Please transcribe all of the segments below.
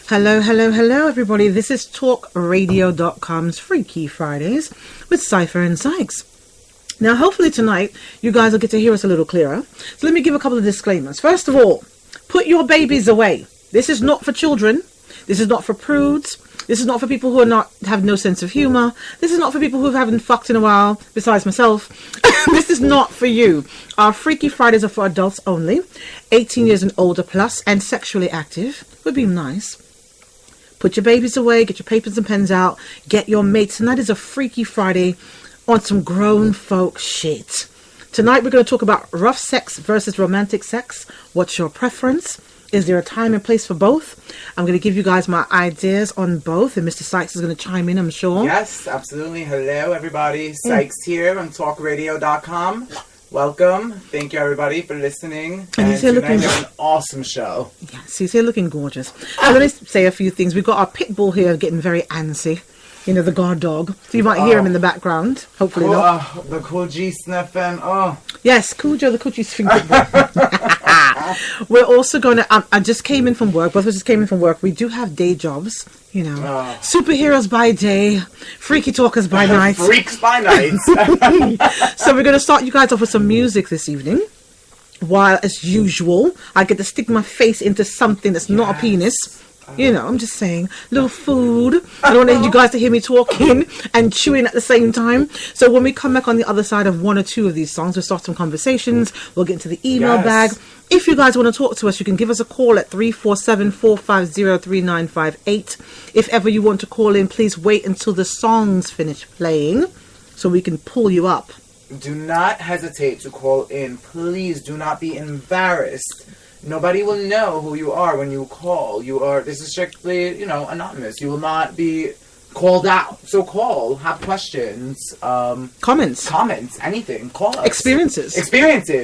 Hello, hello, hello, everybody. This is TalkRadio.com's Freaky Fridays with Cypher and Sykes. Now, hopefully tonight, you guys will get to hear us a little clearer. So let me give a couple of disclaimers. First of all, put your babies away. This is not for children. This is not for prudes. This is not for people who have no sense of humor. This is not for people who haven't fucked in a while, besides myself. This is not for you. Our Freaky Fridays are for adults only, 18 years and older plus, and sexually active. Would be nice. Put your babies away, get your papers and pens out, get your mates. Tonight is a Freaky Friday on some grown folk shit. Tonight we're going to talk about rough sex versus romantic sex. What's your preference? Is there a time and place for both? I'm going to give you guys my ideas on both, and Mr. Sykes is going to chime in, I'm sure. Yes, absolutely. Hello, everybody. Sykes here on TalkRadio.com. Welcome. Thank you, everybody, for listening. And he's here tonight looking... we have an awesome show. Yes, he's here looking gorgeous. I'm going to say a few things. We've got our pit bull here getting very antsy. You know, the guard dog. So you might hear him in the background. Hopefully not. The Cool G sniffing. Oh. Yes, Cool Joe, the Cool G sniffing. We're also going to... I just came in from work. Both of us just came in from work. We do have day jobs. You know, superheroes by day, freaky talkers by night. Freaks by night. So we're going to start you guys off with some music this evening. While, as usual, I get to stick my face into something that's not a penis. You know, I'm just saying, little food. I don't want you guys to hear me talking and chewing at the same time. So when we come back on the other side of one or two of these songs, we'll start some conversations. We'll get into the email bag. If you guys want to talk to us, you can give us a call at 347-450-3958. If ever you want to call in, please wait until the songs finish playing so we can pull you up. Do not hesitate to call in. Please do not be embarrassed. Nobody will know who you are when you call. This is strictly, anonymous. You will not be called out. So call, have questions, comments, anything. Call us. Experiences,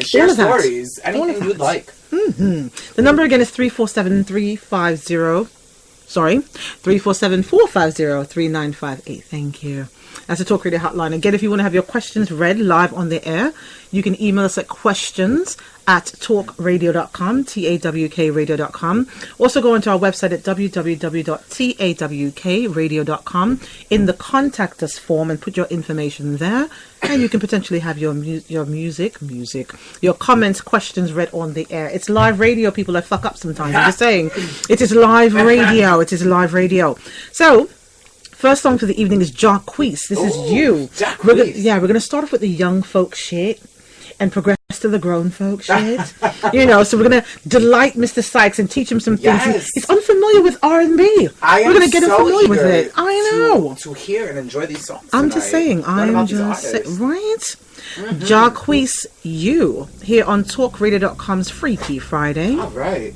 share stories, anything you'd like. Mm-hmm. The number again is 347-450-3958. Thank you. That's a Talk Radio hotline. Again, if you want to have your questions read live on the air, you can email us at questions@talkradio.com, TAWKradio.com. Also go onto our website at www.tawkradio.com in the contact us form and put your information there. And you can potentially have your comments, questions read on the air. It's live radio, people. I fuck up sometimes. I'm just saying. It is live radio. It is live radio. So, first song for the evening is Jacquees. This is you. We're going to start off with the young folk shit and progress to the grown folk shit. So we're going to delight Mr. Sykes and teach him some things. Yes. He's unfamiliar with R&B. We're going to get him familiar with it. I know. To hear and enjoy these songs I'm tonight. just saying. I'm just saying. Right? Mm-hmm. Jacquees, you, here on TalkRadio.com's Freaky Friday. All right.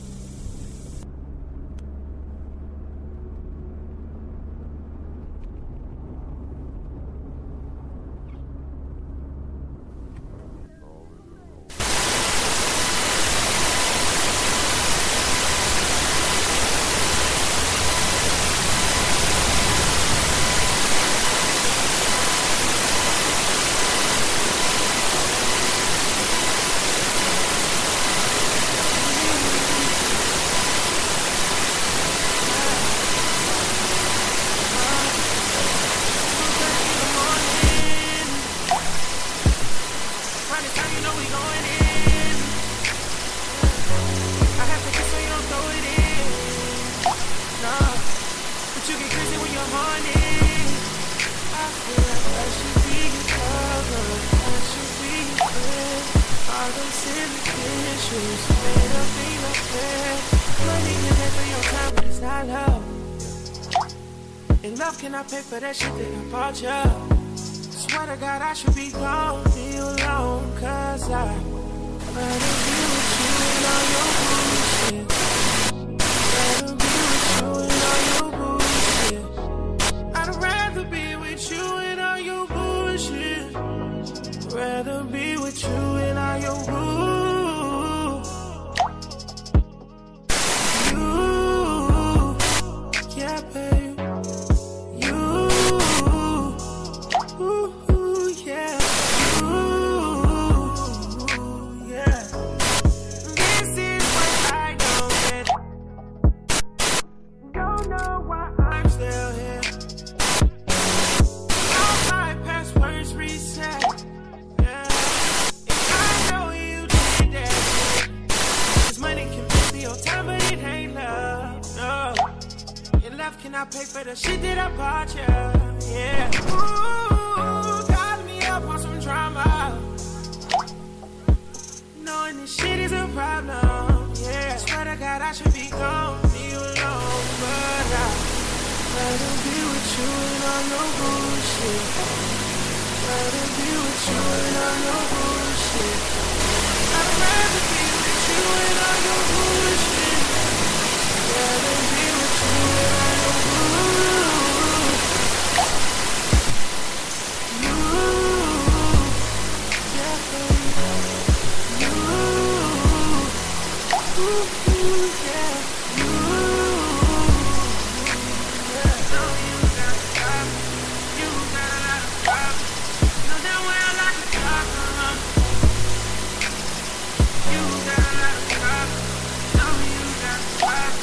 can I pay for the shit that I bought you? Yeah. Ooh, got me up on some drama. Knowing this shit is a problem. Yeah. Swear to God I should be gone, leave you alone, but I'd rather be with you and all your bullshit. Rather be with you and all your bullshit. I'd rather be with you and all your bullshit. Rather be with you and all your bullshit. You, yeah, you, yeah, you, yeah. No, you got a problem. You got a lot of problems. Know that well I can talk from. You got a lot of problems. No, you got a problem.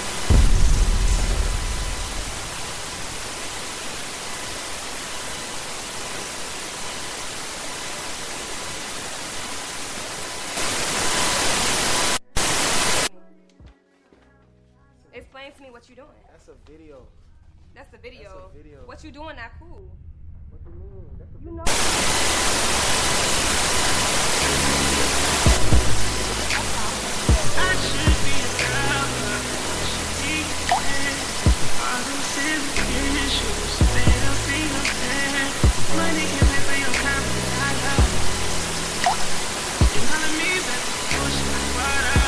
Explain to me what you doing. That's a video. That's the video. That's a video. What you doing not cool. What do you mean? That's a You know. I should be a lover. Should be a man. All them silly issues. They don't see no plan. Money can pay for your time. I love. You telling me that bullshit is water.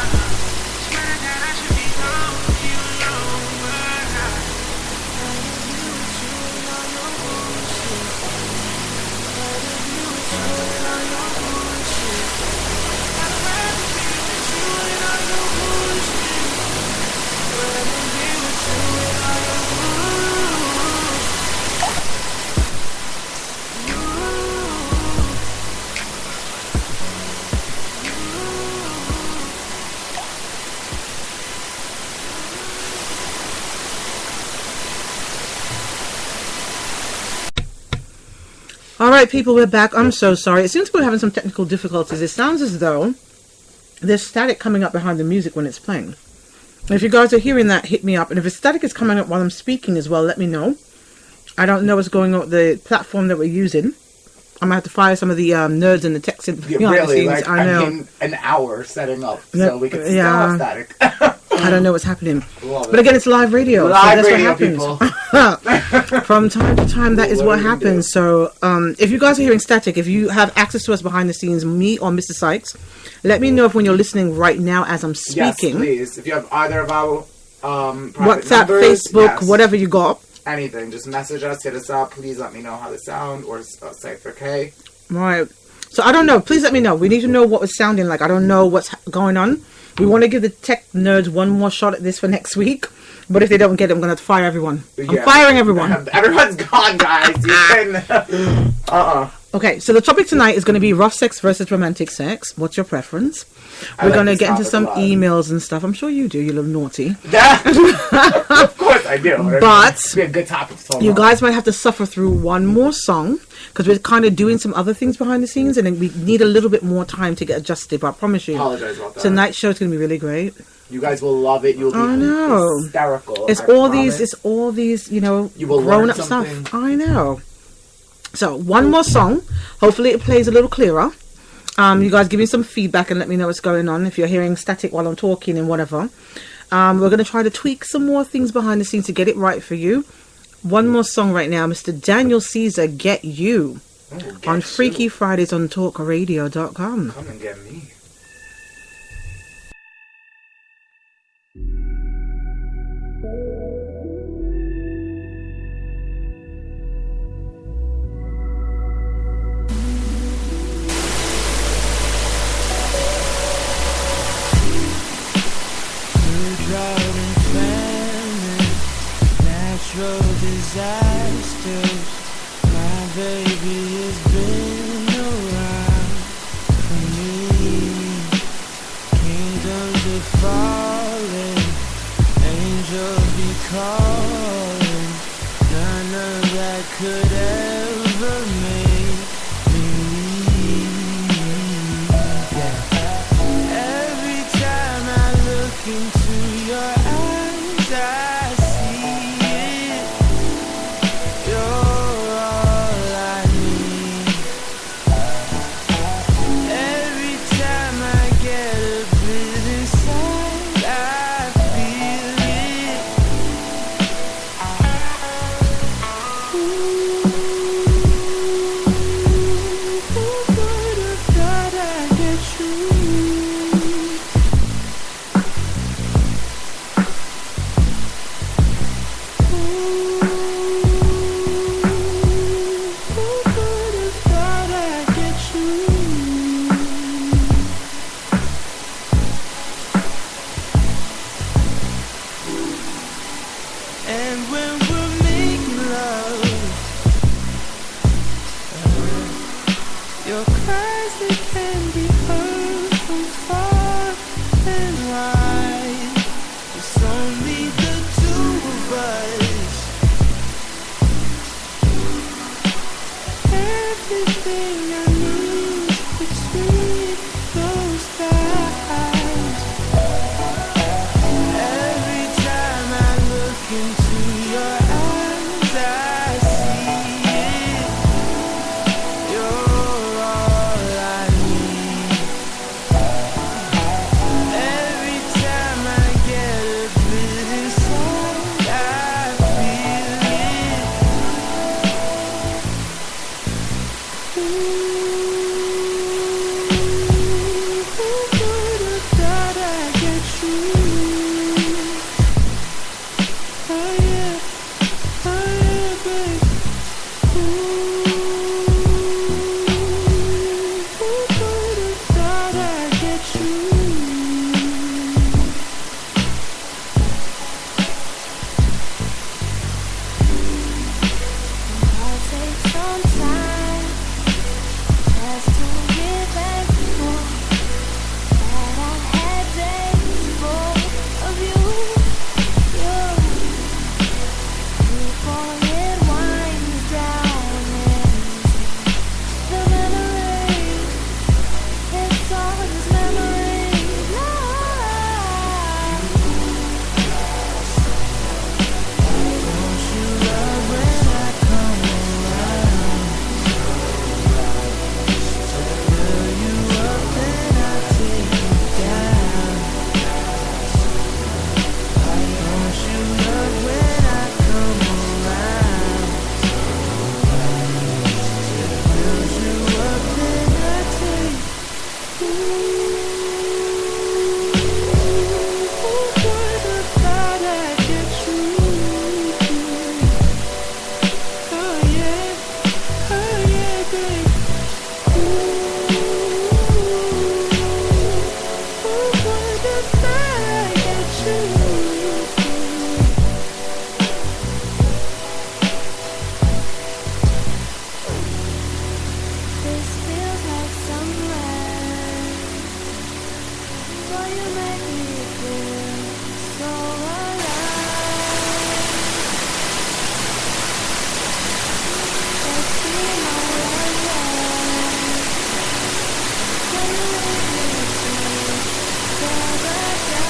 Swear to God I should be gone. You alone, but I'd rather be with you and all your bullshit. Rather be with you and all your bullshit. I'd rather be with you and all your bullshit. Rather be with you and all your bullshit. All right, people, we're back. I'm so sorry. It seems we're having some technical difficulties. It sounds as though there's static coming up behind the music when it's playing. If you guys are hearing that, hit me up. And if the static is coming up while I'm speaking as well, let me know. I don't know what's going on with the platform that we're using. I'm going to have to fire some of the nerds in the tech behind the Really, scenes. like, I know. I mean, an hour setting up, Yeah, so we can still yeah. have static. I don't know what's happening. Love it. But again, it's live radio. Live so radio, that's what happens. From time to time, that is What what are you gonna happens. So if you guys are hearing static, if you have access to us behind the scenes, me or Mr. Sykes, let me know if when you're listening right now as I'm Yes, speaking. please. If you have either of our private WhatsApp, numbers, Facebook, yes. whatever you got. Anything, just message us, hit us up. Please let me know how they sound, or Cypher K. Right. So I don't know. Please let me know. We need to know what it's sounding like. I don't know what's going on. We want to give the tech nerds one more shot at this for next week. But if they don't get it, I'm going to have to fire everyone. I'm Yeah. firing everyone. Everyone's gone, guys. You can. Okay, so the topic tonight is going to be rough sex versus romantic sex. What's your preference? I We're like going to this get into topic some a lot. emails and stuff. I'm sure you do, you little naughty. Of course I do. But It'd be a good topic to talk you about. guys might have to suffer through one more song because we're kind of doing some other things behind the scenes and then we need a little bit more time to get adjusted. But I promise you, Apologize about that. tonight's show is going to be really great. You guys will love it. You'll be I know. hysterical. It's I all promise. these, you know, You will grown learn up something. stuff. I know. So one more song. Hopefully it plays a little clearer. You guys give me some feedback and let me know what's going on. If you're hearing static while I'm talking and whatever. We're going to try to tweak some more things behind the scenes to get it right for you. One more song right now. Mr. Daniel Caesar, Get You. Oh, get On you. Freaky Fridays on TalkRadio.com. Come and get me. Drought and famine, natural disasters. My baby has been around for me. Kingdoms are falling, angels be calling. None of that could ever make me leave. Every time I look into your eyes, I see it. And when we're making love, your cries, they can be heard from far and wide. It's only the two of us. Everything I need between those thighs. Every time I look into your eyes, I see it. You're all I need. Every time I get a bit inside, I feel it. Who would have thought I'd get you? Oh yeah, babe. Who would have thought I'd get you? I'll take some time just to get back home. That I had days full of you. Before it winds down into the memories, it's all just memories now. Don't you love when I come around? Fill you up and I take you down. Don't you love when I come around? Fill you up and I take. Who would have thought I'd get you? Oh yeah, babe. Who would have thought I'd get you? This feels like summer. Boy, you make me feel so alive. Let's be my lover. Boy, you make me feel paradise.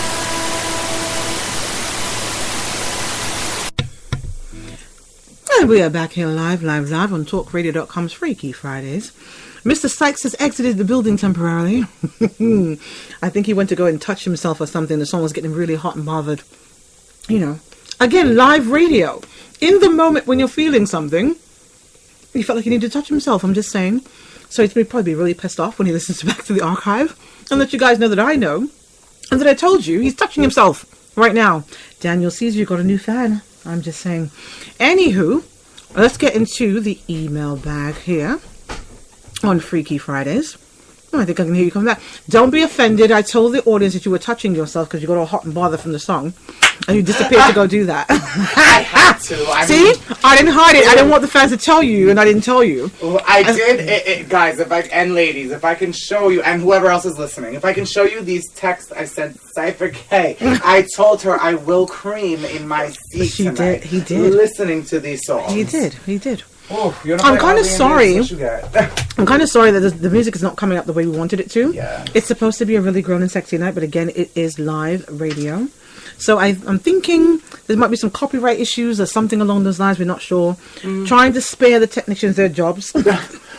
And we are back here live on TalkRadio.com's Freaky Fridays. Mr. Sykes has exited the building temporarily. I think he went to go and touch himself or something. The song was getting really hot and bothered. You know, again, live radio. In the moment when you're feeling something, he felt like he needed to touch himself. I'm just saying. So he's probably be really pissed off when he listens back to the archive. And let you guys know that I know. And that I told you, he's touching himself right now. Daniel sees you got a new fan. I'm just saying. Anywho, let's get into the email bag here on Freaky Fridays. Oh, I think I can hear you coming back. Don't be offended. I told the audience that you were touching yourself because you got all hot and bothered from the song. And you disappeared to go do that. I had to. See? I didn't hide it. I didn't want the fans to tell you, and I didn't tell you. Well, I did, guys, and ladies, if I can show you, and whoever else is listening, if I can show you these texts I sent Cypher K, I told her I will cream in my seat She tonight. did, he did. Listening to these songs. He did. Oh, you're not I'm like kinda ugly and sorry. this, what you got? I'm kind of sorry that the music is not coming up the way we wanted it to. Yeah. It's supposed to be a really grown and sexy night, but again, it is live radio. So I'm thinking there might be some copyright issues or something along those lines. We're not sure. Trying to spare the technicians their jobs.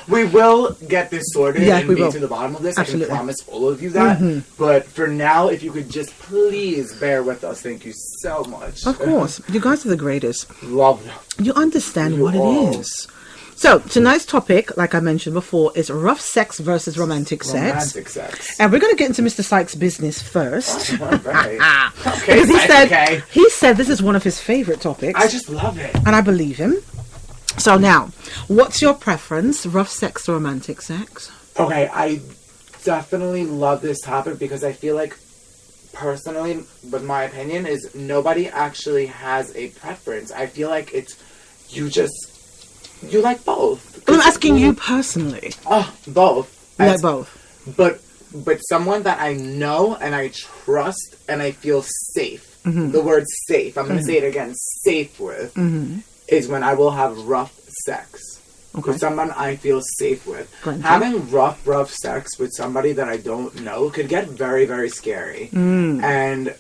We will get this sorted Yeah, and we be will. to the bottom of this. Absolutely. I can promise all of you that. But for now, if you could just please bear with us. Thank you so much. Of course. You guys are the greatest. Love them. You understand You what all. it is. So tonight's topic, like I mentioned before, is rough sex versus romantic sex. Romantic sex. And we're going to get into Mr. Sykes' business first. All right. Okay, Because okay. he said this is one of his favorite topics. I just love it. And I believe him. So now, what's your preference? Rough sex or romantic sex? Okay, I definitely love this topic because I feel like personally, with my opinion, is nobody actually has a preference. I feel like it's, you like both. I'm asking you personally. Oh, both. You like both. But someone that I know and I trust and I feel safe. The word safe, I'm going to say it again, safe with, is when I will have rough sex. Okay. With someone I feel safe with. Granted. Having rough sex with somebody that I don't know could get very, very scary. And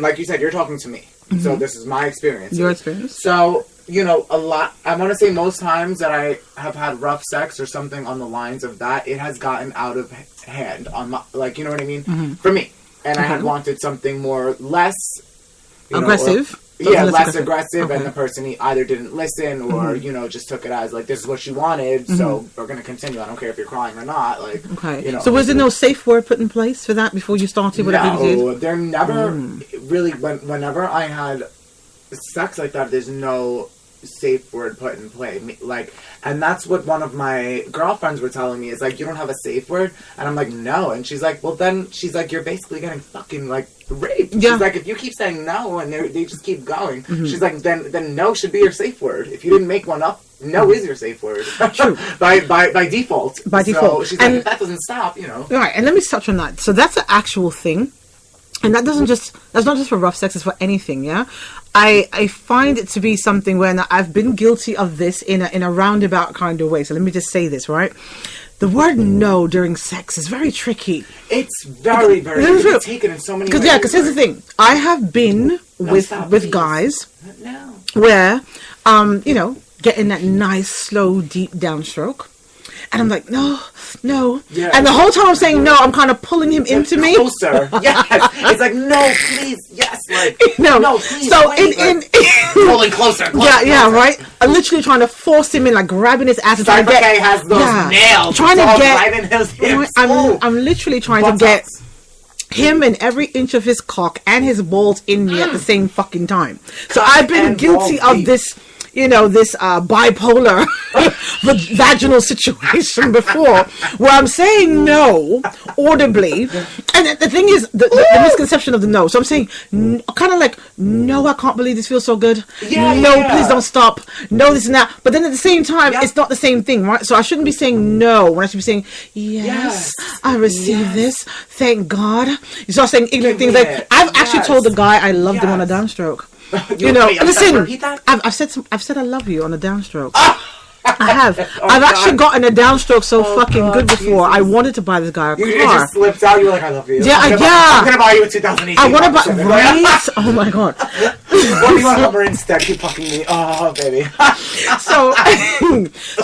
like you said, you're talking to me. So this is my experience. Your experience? So, you know, I want to say most times that I have had rough sex or something on the lines of that, it has gotten out of hand on my, like, you know what I mean? For me. And I had wanted something less Aggressive? less aggressive, Okay. and the person either didn't listen or, you know, just took it as, like, this is what she wanted, so we're going to continue. I don't care if you're crying or not. Like, Okay. you know. So was there no safe word put in place for that before you started whatever you did? No, there never really, whenever I had sex like that, there's no safe word put in play. Like, and that's what one of my girlfriends were telling me, is like, you don't have a safe word? And I'm like, no. And she's like, well, then, she's like, you're basically getting fucking, like, raped. Yeah. She's like, if you keep saying no and they just keep going, she's like, then no should be your safe word. If you didn't make one up, no is your safe word. True. by default. By default. So she's And- like, if that doesn't stop, you know. Right, and let me touch on that. So that's an actual thing. And that's not just for rough sex, it's for anything, yeah? I find it to be something where I've been guilty of this in a roundabout kind of way. So let me just say this, right? The word no during sex is very tricky. It's very, very It's true. taken in so many Because ways. because here's the thing. I have been stop, with please. guys No. where, you know, getting that nice, slow, deep downstroke. And I'm like, no. Yeah. And the whole time I'm saying no, I'm kind of pulling him into me. Closer. Yes. It's like, no, please. Yes. Like, No. please. So wait. in Pulling closer. yeah, right. I'm literally trying to force him in, like grabbing his ass and trying to Cypher get. K has those nails. Trying to It's all get. right in his hips. I'm literally trying to get him and every inch of his cock and his balls in me at the same fucking time. So I've been and guilty balls of deep. this, you know, this bipolar vaginal situation before, where I'm saying no audibly, and the thing is the misconception of the no. So I'm saying kind of like, no, I can't believe this feels so good. Yeah, no, yeah. please don't stop. No, this and that. But then at the same time, Yeah. it's not the same thing, right? So I shouldn't be saying no when I should be saying yes. I receive this. Thank God. You start saying ignorant things like, Yes. I've actually told the guy I loved him on a Yes. downstroke. You know, Wait, I'm listen. sorry, repeat that? I've said I love you on a downstroke. I have. I've actually gotten a downstroke so fucking God, good before. Jesus. I wanted to buy this guy a You car. just slipped out. You're like, I love you. Yeah, I'm yeah. going to buy you a 2018. I want to buy. Honda Civic. Right? Oh my god. What do you want to Hummer instead? Keep fucking me. Oh, baby. So,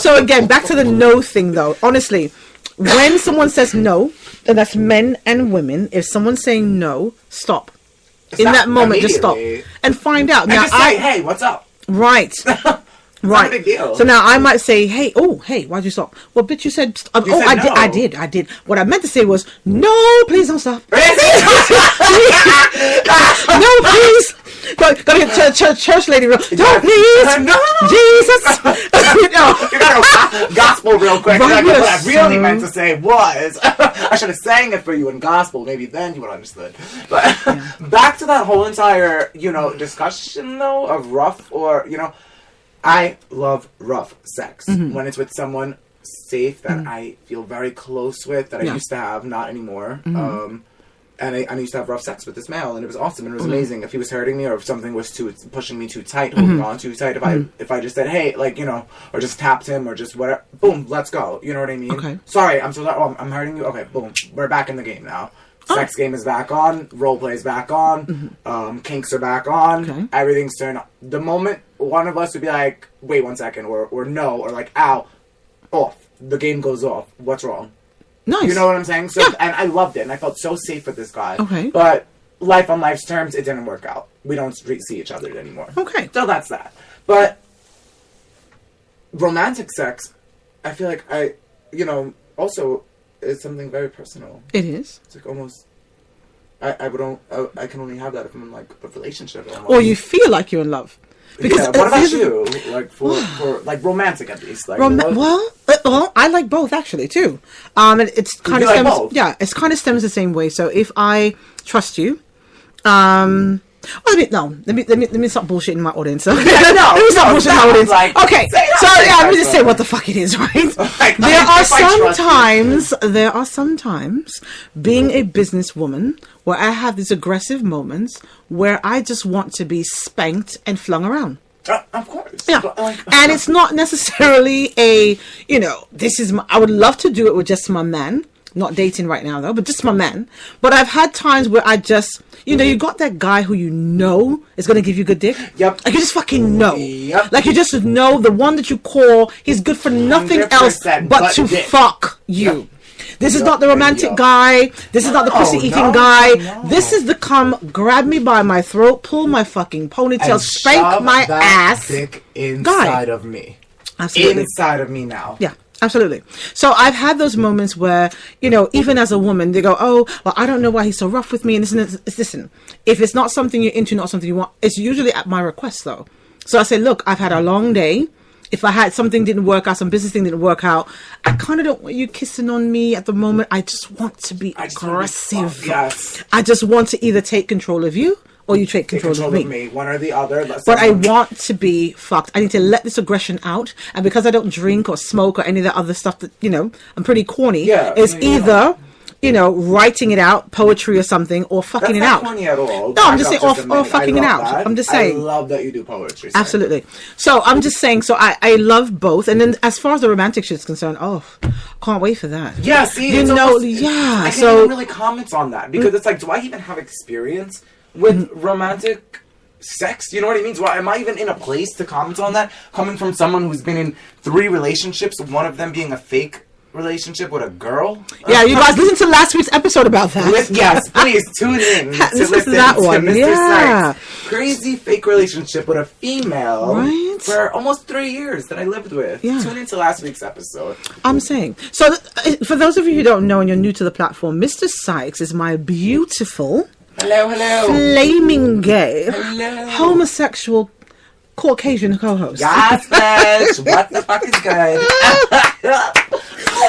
so again, back to the no thing though. Honestly, when someone says no, and that's men and women, if someone's saying no, stop. In Stop that moment, just stop immediately. and find out. And Now, just say, hey, what's up? right. Not Right. a big deal. So now I might say, hey, why'd you stop? Well, bitch, you said, You said I no. did. What I meant to say was, no, please don't stop. No, please. Gotta get church lady real. Don't please. No. Jesus. You know. You gotta go gospel real quick. Right, What I really son. meant to say was, I should have sang it for you in gospel. Maybe then you would have understood. But back to that whole entire, you know, discussion though of rough or, you know, I love rough sex when it's with someone safe that I feel very close with, that I Yeah. used to have, not anymore. And I used to have rough sex with this male, and it was awesome, and it was amazing. If he was hurting me, or if something was pushing me too tight, holding on too tight, if I just said, hey, like, you know, or just tapped him, or just whatever, boom, let's go. You know what I mean? Okay. Sorry, I'm so sorry. Oh, I'm hurting you? Okay, boom. We're back in the game now. Sex game is back on. Role play is back on. Kinks are back on. Okay. Everything's turned on. The moment one of us would be like, wait 1 second, or no, or like, ow, off. The game goes off. What's wrong? Nice. You know what I'm saying? So, Yeah. and I loved it, and I felt so safe with this guy. Okay. But life on life's terms, it didn't work out. We don't see each other anymore. Okay. So that's that. But romantic sex, I feel like also is something very personal. It is. It's like almost, I can only have that if I'm in like a relationship. Almost. Or you feel like you're in love. Because yeah, what about here's- you? Like for like romantic at least. Like what- well, I like both actually too. And it's kind You of like stems. both? Yeah, it's kind of stems the same way. So if I trust you, let me stop bullshitting my audience. Let me stop bullshitting my audience. like- Okay, say so that, yeah, let me say just say that. what the fuck it is, right? Like, There are if I trust you. there are sometimes being a businesswoman where I have these aggressive moments where I just want to be spanked and flung around. Of course. Yeah. But, like, And it's not necessarily this is I would love to do it with just my man. Not dating right now though, but just my man. But I've had times where I just, you got that guy who you know is going to give you good dick. Yep. Like you just fucking know. Yep. Like you just know the one that you call, he's good for nothing else 100% but to dick. fuck you. Yep. This is Yup not the and romantic yup. guy. This is not the No, pussy eating no, guy. no. This is the come grab me by my throat, pull my fucking ponytail, and spank shove my that ass. dick inside of me. Absolutely. Inside of me now. Yeah, absolutely. So I've had those moments where, even as a woman, they go, oh, well, I don't know why he's so rough with me. And listen, if it's not something you're into, not something you want, it's usually at my request though. So I say, look, I've had a long day. If I had something didn't work out, some business thing didn't work out, I kind of don't want you kissing on me at the moment. I just want to be I just wanna be aggressive. fucked, yes. I just want to either take control of you or you take Take control, of me. one or the other. But I want to be fucked. I need to let this aggression out. And because I don't drink or smoke or any of that other stuff that, I'm pretty corny. Yeah, It's no, you either, writing it out, poetry or something, or fucking That's it not out. corny at all. No, I'm Back just up saying, a or minute. fucking I it love out. that. I'm just saying. I love that you do poetry. Sorry. Absolutely. So I'm just saying, so I love both. And then as far as the romantic shit's concerned, can't wait for that. Yeah, see, You it's know, almost, yeah, I can't so- even really comment on that because it's like, do I even have experience with romantic sex? You know what I mean? Am I even in a place to comment on that? Coming from someone who's been in 3 relationships, one of them being a fake relationship with a girl. Yeah, you guys listen to last week's episode about that. Yes, please tune in to Listen listen to that to one, Mr. yeah. Sykes' crazy fake relationship with a female Right. for almost 3 years that I lived with. Yeah. Tune into last week's episode. I'm saying. So, for those of you who don't know and you're new to the platform, Mr. Sykes is my beautiful, Hello, hello. flaming gay, Hello. homosexual, Caucasian co-host. Yes, bitch. What the fuck is good?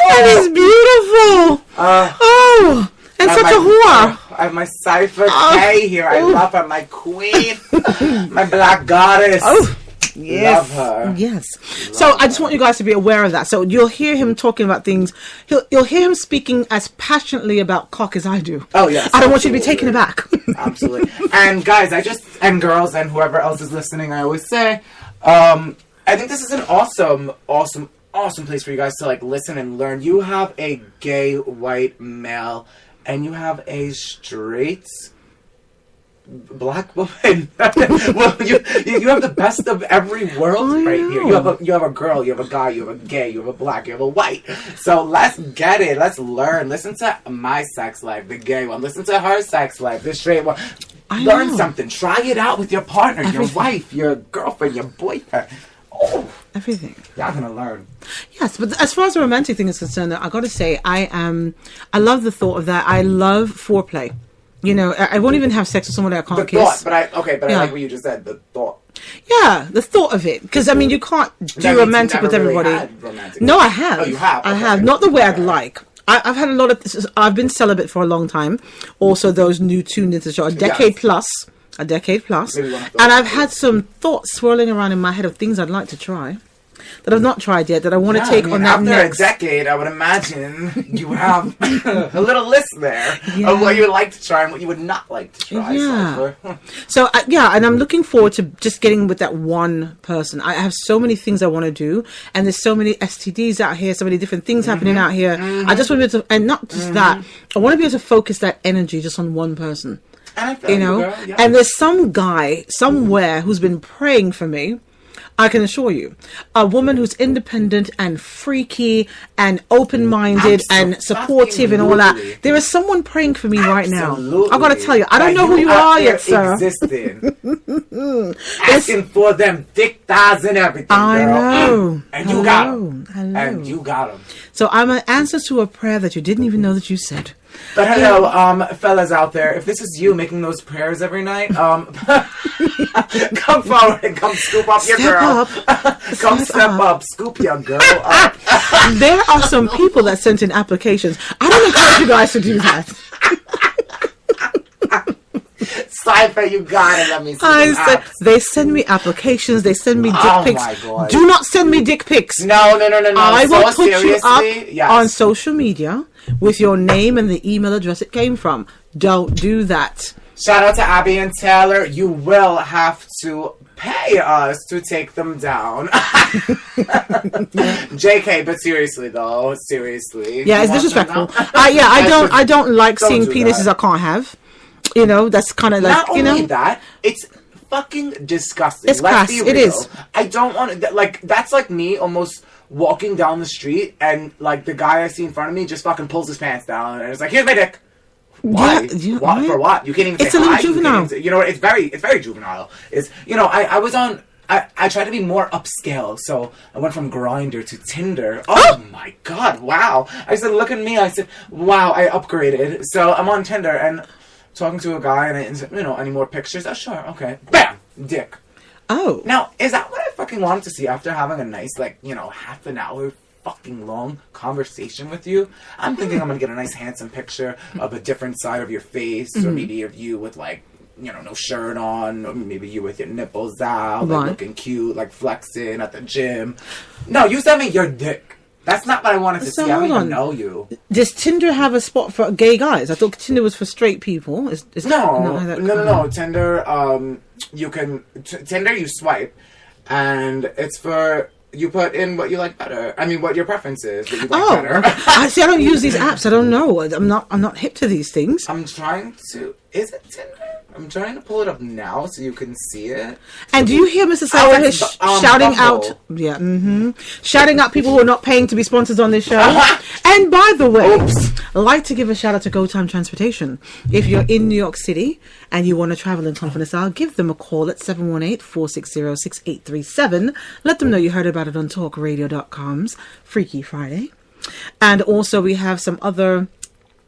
It is beautiful. Oh, and such a whore. I have my Cypher K here. I love her. My queen. My black goddess. Oh, yes. Love her. Yes. So I just want you guys to be aware of that. So you'll hear him talking about things. You'll hear him speaking as passionately about cock as I do. Oh, yes. I don't want you to be absolutely. taken aback. Absolutely. And guys, and girls and whoever else is listening, I always say, I think this is an awesome place for you guys to listen and learn. You have a gay white male and you have a straight black woman. Well, you have the best of every world right here. You have a girl, you have a guy, you have a gay, you have a black, you have a white. So let's get it. Let's learn. Listen to my sex life, the gay one. Listen to her sex life, the straight one. Learn know. something. Try it out with your partner, your Everything. wife, your girlfriend, your boyfriend. Oh, Everything. y'all gonna learn. Yes, but as far as the romantic thing is concerned, I got to say, I love the thought of that. I love foreplay. I won't even have sex with someone that I The can't kiss. thought, but Yeah. I like what you just said. The thought. Yeah, the thought of it. Because, you can't That do means romantic you with never really everybody. had romantic No, I sex. have. Oh, you have? I Okay. have. Not the way I'd Okay. like. I've had a lot of... I've been celibate for a long time. Also, those new tuned into the show. A decade plus. Maybe one of those. And I've had some thoughts swirling around in my head of things I'd like to try. That I've not tried yet. That I want to take on that after next. a decade, I would imagine you have a little list there Yeah. of what you would like to try and what you would not like to try. Yeah. Cypher. So and I'm looking forward to just getting with that one person. I have so many things I want to do, and there's so many STDs out here, so many different things happening out here. I just want to be able to, and not just that, I want to be able to focus that energy just on one person. And I feel Girl. yeah. And there's some guy somewhere who's been praying for me. I can assure you, a woman who's independent and freaky and open-minded and supportive and all that. Absolutely. There is someone praying for me right now. Absolutely. I gotta tell you, I don't Like, know who you out are there yet, sir. Existing. Asking for them thick thighs and everything, I girl. know. And you got Hello. them. Hello. And you got them. So I'm an answer to a prayer that you didn't even know that you said. But hello, fellas out there. If this is you making those prayers every night, come forward and come scoop up your Step girl. up. Come step up, scoop your girl up. There are some people that sent in applications. I don't encourage you guys to do that. Cypher, you gotta let me see I them said, apps. they send me applications. They send me dick Oh pics. my God. Do not send me dick pics. No. I will so put you up seriously, yes. on social media with your name and the email address it came from. Don't do that. Shout out to Abby and Taylor. You will have to pay us to take them down. JK, but seriously though, seriously. Yeah, it's You want them disrespectful. down? I don't like Don't seeing do penises that. I can't have. You know, that's kind of like, Not you only know. that, it's fucking disgusting. It's Let's crass. be It real. is. I don't want to, like, that's like me almost walking down the street and, like, the guy I see in front of me just fucking pulls his pants down and it's like, here's my dick. Why? Yeah, What? right? For what? You can't even It's say a little hi. You can't juvenile. even say- You know what? It's very juvenile. It's, you know, I was on, I tried to be more upscale, so I went from Grindr to Tinder. Oh my god, wow. I said, look at me. I said, wow, I upgraded. So I'm on Tinder and talking to a guy and I said, you know, any more pictures? Oh, sure, okay. Bam! Dick. Oh. Now, is that what I fucking wanted to see after having a nice, like, you know, half an hour fucking long conversation with you? I'm thinking I'm gonna get a nice handsome picture of a different side of your face, or maybe of you with, like, you know, no shirt on, or maybe you with your nipples out, like Right. looking cute, like flexing at the gym. No, you sent me your dick. That's not what I wanted to So see. I don't hold even on. know you. Does Tinder have a spot for gay guys? I thought Tinder was for straight people. Is No, not how that no. comes? Tinder, you can Tinder. You swipe, and it's for you put in what you like better. I mean, what your preference is. What you like Oh, better. okay. I see. I don't use these apps. I don't know. I'm not hip to these things. I'm trying to. Is it Tinder? I'm trying to pull it up now so you can see it. And do you hear Mr. Cypher here it's, shouting Bumble. out? Yeah, shouting out people who are not paying to be sponsors on this show. And by the way, Oops. I'd like to give a shout out to Go Time Transportation. If you're in New York City and you want to travel in confidence, I'll give them a call at 718-460-6837. Let them know you heard about it on TalkRadio.com's Freaky Friday. And also we have some other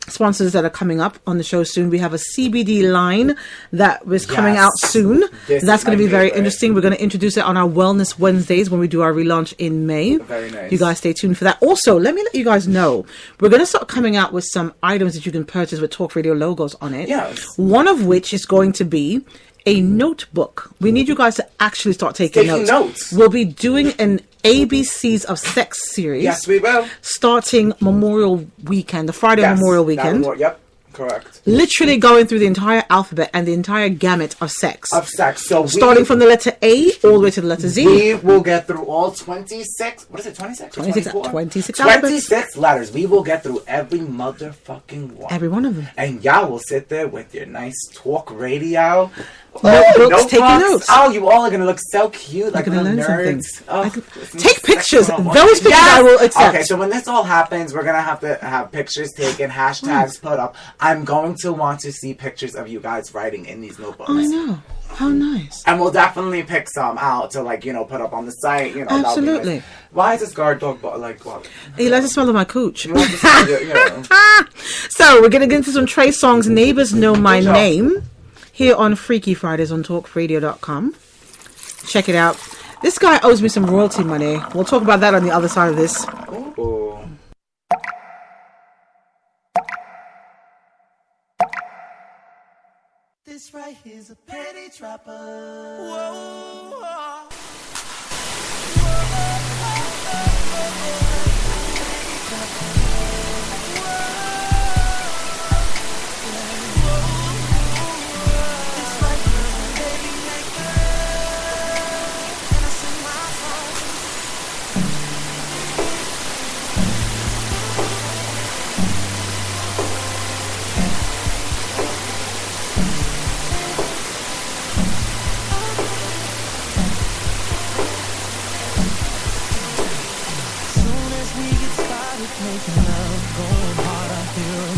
sponsors that are coming up on the show soon. We have a CBD line that is coming Yes. out soon. This That's is going to my be very favorite. interesting. We're going to introduce it on our Wellness Wednesdays when we do our relaunch in May. Very nice. You guys stay tuned for that. Also, let me let you guys know, we're going to start coming out with some items that you can purchase with Talk Radio logos on it. Yes. One of which is going to be a notebook. We need you guys to actually start taking Notes. We'll be doing an ABCs of Sex series. Yes, we will. Starting Memorial Weekend, the Friday Yes, Memorial that Weekend. Yep, correct. Literally going through the entire alphabet and the entire gamut of sex. Of sex. So Starting from the letter A all the way to the letter Z. we will get through all 26. What is it? 26? 26 24? 26 26 letters. We will get through every motherfucking one. Every one of them. And y'all will sit there with your nice talk radio. Notebooks, taking notebooks. notes. Oh, you all are gonna look so cute, like gonna little learn something. nerds. Oh, listen, Take pictures. sex 101. Those pictures I will accept. Okay, so when this all happens, we're gonna have to have pictures taken, hashtags put up. I'm going to want to see pictures of you guys writing in these notebooks. I know. How nice. And we'll definitely pick some out to, like, you know, put up on the site. You know, that'll be Absolutely. nice. Why is this guard dog like what? He likes to smell of my cooch. You want to see it, you know. So we're gonna get into some Trey Songz Neighbors Know My Good job. Name here on Freaky Fridays on TalkRadio.com. Check it out. This guy owes me some royalty money. We'll talk about that on the other side of this. Ooh. This right here's a penny dropper. Whoa. This right here's a penny maker. And I sing my song. Soon as we get started making love, going hard, I hear a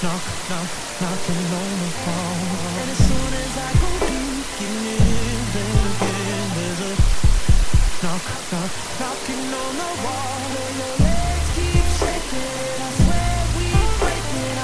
knock, knock, knocking on the phone. And as soon as I go deep, getting it in, then again there's a knock, knock, knocking on the wall. When your legs keep shaking, I swear we breaking. I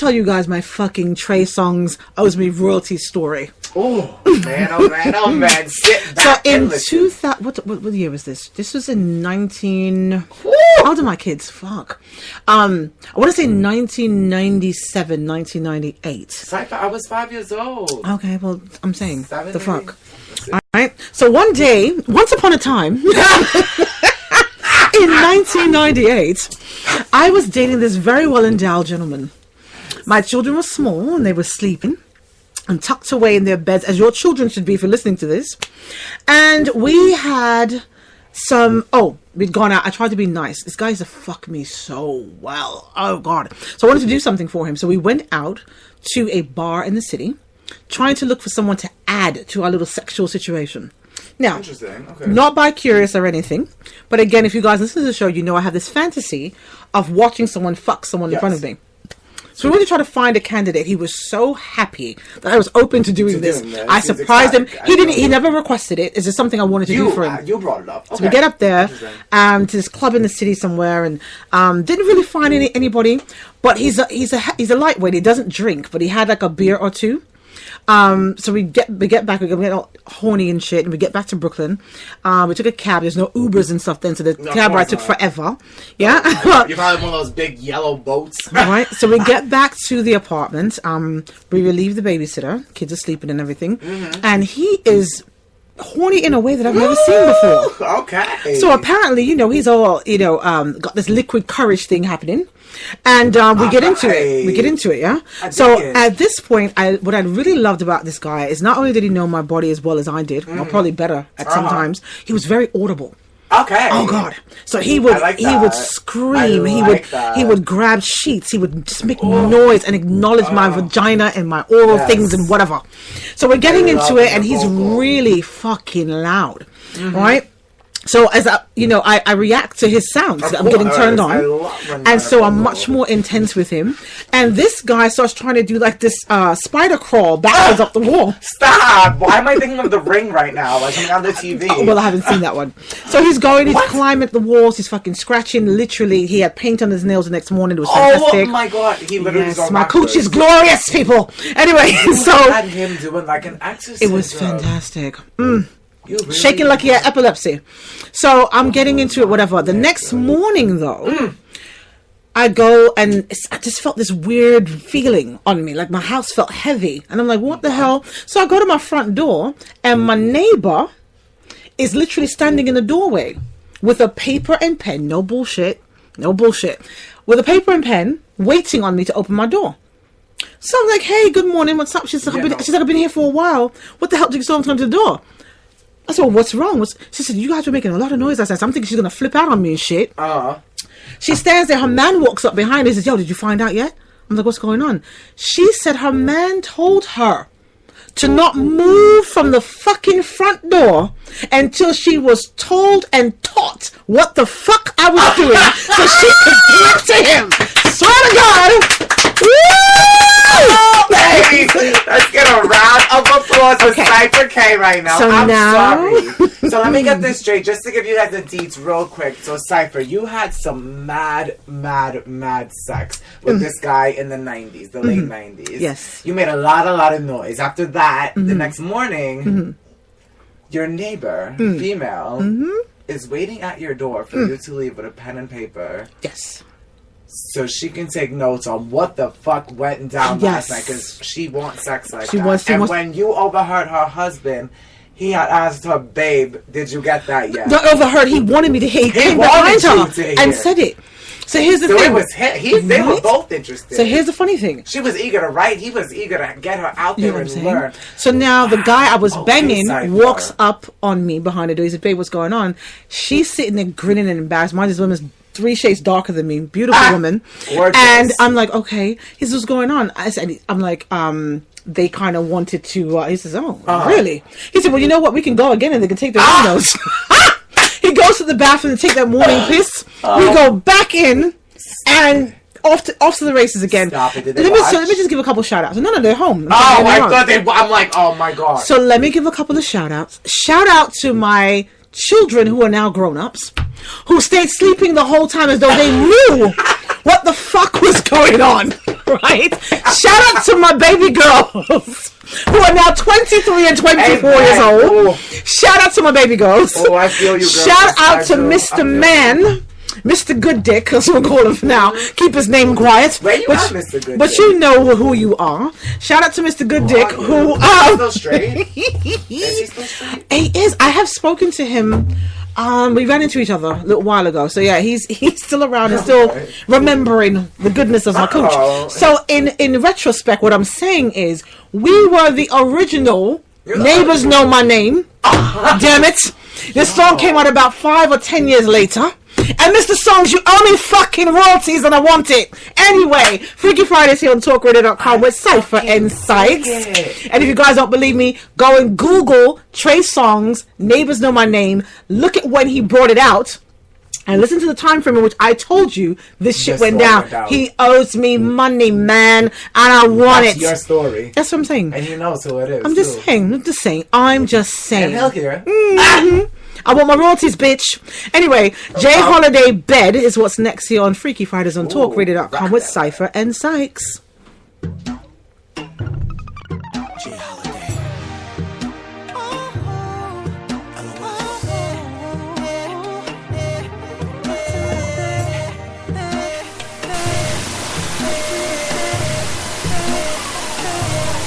tell you guys my fucking Trey Songz owes me royalty story. Oh man, oh man, oh man. Sit So back and in listen. 2000, what year was this? This was in 19. How old are my kids? Fuck. I want to say 1997, 1998. Cypher, I was 5 years old. Okay, well, I'm saying 7, the maybe? fuck. All right. So one day, once upon a time, in 1998, I was dating this very well endowed gentleman. My children were small and they were sleeping and tucked away in their beds, as your children should be if you're listening to this. And we had we'd gone out. I tried to be nice. This guy used to fuck me so well. Oh, God. So I wanted to do something for him. So we went out to a bar in the city, trying to look for someone to add to our little sexual situation. Now, Interesting. Okay. not by curious or anything, but again, if you guys listen to the show, you know I have this fantasy of watching someone fuck someone in front of me. So we went to try to find a candidate. He was so happy that I was open to doing this. doing this. I He's surprised him. ecstatic. He never requested it. It's just something I wanted to do for him. You brought it up. So we get up there to this club in the city somewhere, and didn't really find anybody. But he's a lightweight. He doesn't drink, but he had like a beer or two. So we get back, we get all horny and shit, and we get back to Brooklyn. We took a cab. There's no Ubers and stuff then, so the cab ride took forever. Yeah. You're probably one of those big yellow boats. Right. So we get back to the apartment. We relieve the babysitter. Kids are sleeping and everything. And he is horny in a way that I've never seen before. Okay. So apparently, he's all, got this liquid courage thing happening. And we get into it. We get into it, yeah? So at this point, what I really loved about this guy is not only did he know my body as well as I did, or probably better at some times, he was very audible. Okay. Oh God! So he would scream. He would grab sheets. He would just make noise and acknowledge my vagina and my oral things and whatever. So we're getting into it, and he's really fucking loud, right? So as I react to his sounds. I'm getting turned on, and so I'm much more intense with him. And this guy starts trying to do like this spider crawl backwards up the wall. Stop! Why am I thinking of The Ring right now? Like something on the TV. Oh, well, I haven't seen that one. So he's climbing the walls. He's fucking scratching. Literally, he had paint on his nails the next morning. It was fantastic. Oh my God! He literally Yes, was my cooch is glorious, people. Anyway, so had him doing like an exorcism. it was fantastic. Really Shaking like he had epilepsy. So I'm getting into it, whatever. The next morning, though, I go and I just felt this weird feeling on me. Like my house felt heavy. And I'm like, what the hell? So I go to my front door and my neighbor is literally standing in the doorway with a paper and pen. No bullshit. With a paper and pen waiting on me to open my door. So I'm like, hey, good morning. What's up? She's like, I've been here for a while. What the hell did you still come to the door? I said, well, what's wrong? She said, you guys were making a lot of noise last night. So I'm thinking she's going to flip out on me and shit. She stands there. Her man walks up behind her and says, yo, did you find out yet? I'm like, what's going on? She said her man told her to not move from the fucking front door until she was told and taught what the fuck I was doing so she could get to him. Swear to God. Oh, baby! Let's get a round of applause for Cypher K right now. So I'm now- sorry. So let me get this straight, just to give you guys the deets real quick. So Cypher, you had some mad sex with this guy in the 90s, the late 90s. Yes. You made a lot of noise. After that, the next morning, your neighbor, female, is waiting at your door for you to leave with a pen and paper. Yes. So she can take notes on what the fuck went down last night, because she wants sex like that. And when you overheard her husband, he had asked her, babe, did you get that yet? Not overheard. He wanted me to hear. He came behind her and said it. So here's the thing. It was they were both interested. So here's the funny thing. She was eager to write. He was eager to get her out there and learn. So now the guy I was banging walks up on me behind the door. He said, babe, what's going on? She's sitting there grinning and embarrassed. Mind this woman's 3 shades darker than me. Beautiful woman. Gorgeous. And I'm like, okay. He says, what's going on? I'm like, they kind of wanted to, he says, oh, really? He said, well, you know what? We can go again and they can take their windows. He goes to the bathroom to take that morning piss. We go back in and off to the races again. Stop it. Let me just give a couple shout outs. No, they're home. I'm like, oh my God. So let me give a couple of shout outs. Shout out to my children who are now grown ups, who stayed sleeping the whole time as though they knew what the fuck was going on, right? Shout out to my baby girls who are now 23 and 24 years old. Oh, Shout out to my baby girls. oh, I feel you, girl. Shout out to I Mr. feel Man. Mr. Good Dick, that's what we'll call him for now. Keep his name quiet. Where you but, at, Mr. Good But Dick? you know who you are. Shout out to Mr. Good Dick, who Still straight? Is he still straight? he is. I have spoken to him. We ran into each other a little while ago. So yeah, he's still around and still remembering the goodness of my coach. Oh. So in retrospect, what I'm saying is we were the original Neighbors Know My Name. Damn it. This song came out about 5 or 10 years later. And Mr. Songs, you owe me fucking royalties and I want it. Anyway, Freaky Fridays here on TalkRadio.com with Cypher and Sykes. And if you guys don't believe me, go and Google Trey Songz, Neighbors Know My Name. Look at when he brought it out. And listen to the time frame in which I told you this shit went down. He owes me money, man. And I want That's it. your story. That's what I'm saying. And you know who it is. I'm just saying. I'm just saying. I'm just saying. And he'll hear. I want my royalties, bitch. Anyway, Jay Holiday Bed is what's next here on Freaky Fridays on TalkRadio.com with Cypher and Sykes. Jay Holiday.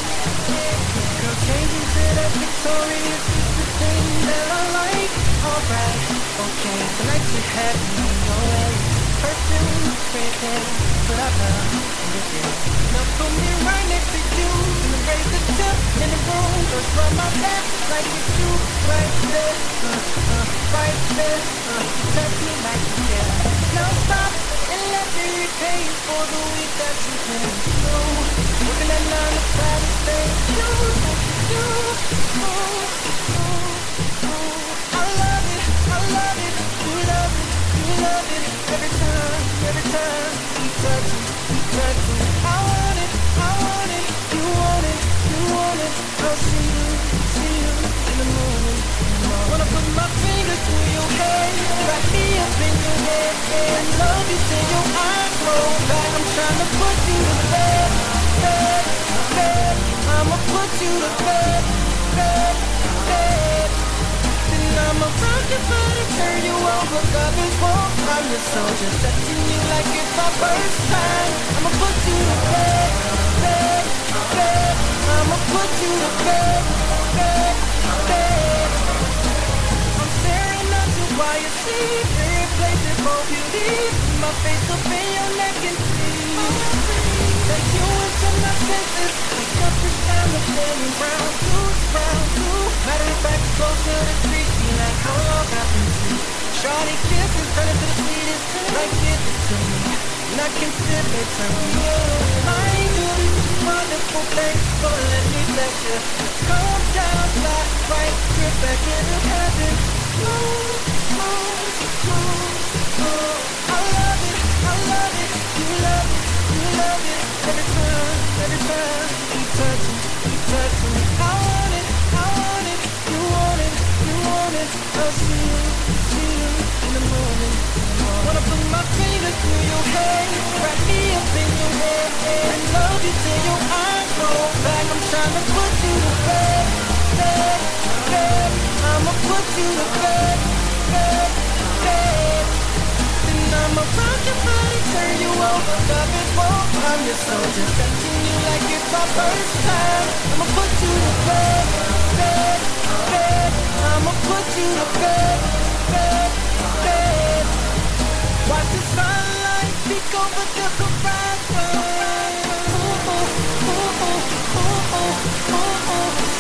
Girl, changing to that victorious is the thing that I like. Alright, okay, tonight you have me on your way. Perfume, fragrance, but I love you. Now put me right next to you. And raise the temp in the room. Just rub my back like you do. Right there, right there. Touch me like you care. Now stop and let me repay you for the week that you've been through. Working at 9 to 5 to stay you. I love it, you love it, you love it. Every time you touch me. I want it, you want it, you want it. I'll see you in the morning. Wanna put my fingers through your hair, right here up in your head, and love you till your eyes roll back. I'm trying to put you to bed. I'ma put you to bed. Then I'ma rock your body, turn you over, love is wrong. I'm your soldier, touching you like it's my first time. I'ma put you to bed. I'ma put you to bed. I'm staring at you while you sleep. Every place is for beauty. My face up in your neck and see. Take you into my senses. Like up this time of feeling round two. Matter of fact, closer to 3. See like how long I've been to. Shawty kisses, turn it to the sweetest. Like give it to me. And I can feel it turn me on. I ain't doing wonderful things, so let me bless you. Calm down, fly right, trip back into heaven. I love it, you love it. Every time you touch me. I want it, you want it. I'll see you in the morning. Wanna put my fingers through your hair, right here up in your head, and love you till your eyes roll back. I'm trying to put you to bed. I'ma put you to bed. Then I'ma rock your body, turn you over, love is wrong. I'm your soldier, touching you like it's my first time. I'ma put you to bed. I'ma put you to bed. Watch the sunlight peek over the horizon.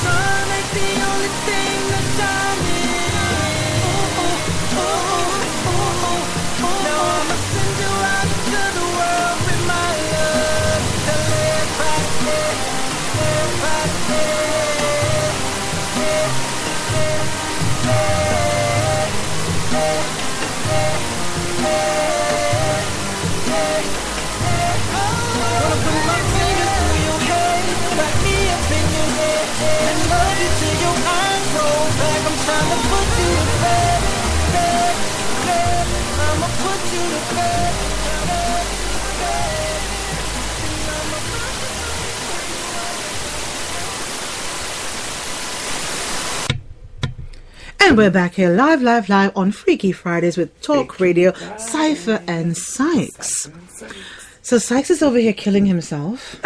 Sun ain't the only thing that's shining. Now I'ma send you out into the world with my love. Tell everybody. And we're back here live on Freaky Fridays with Talk Radio, Cypher and Sykes. So Sykes is over here killing himself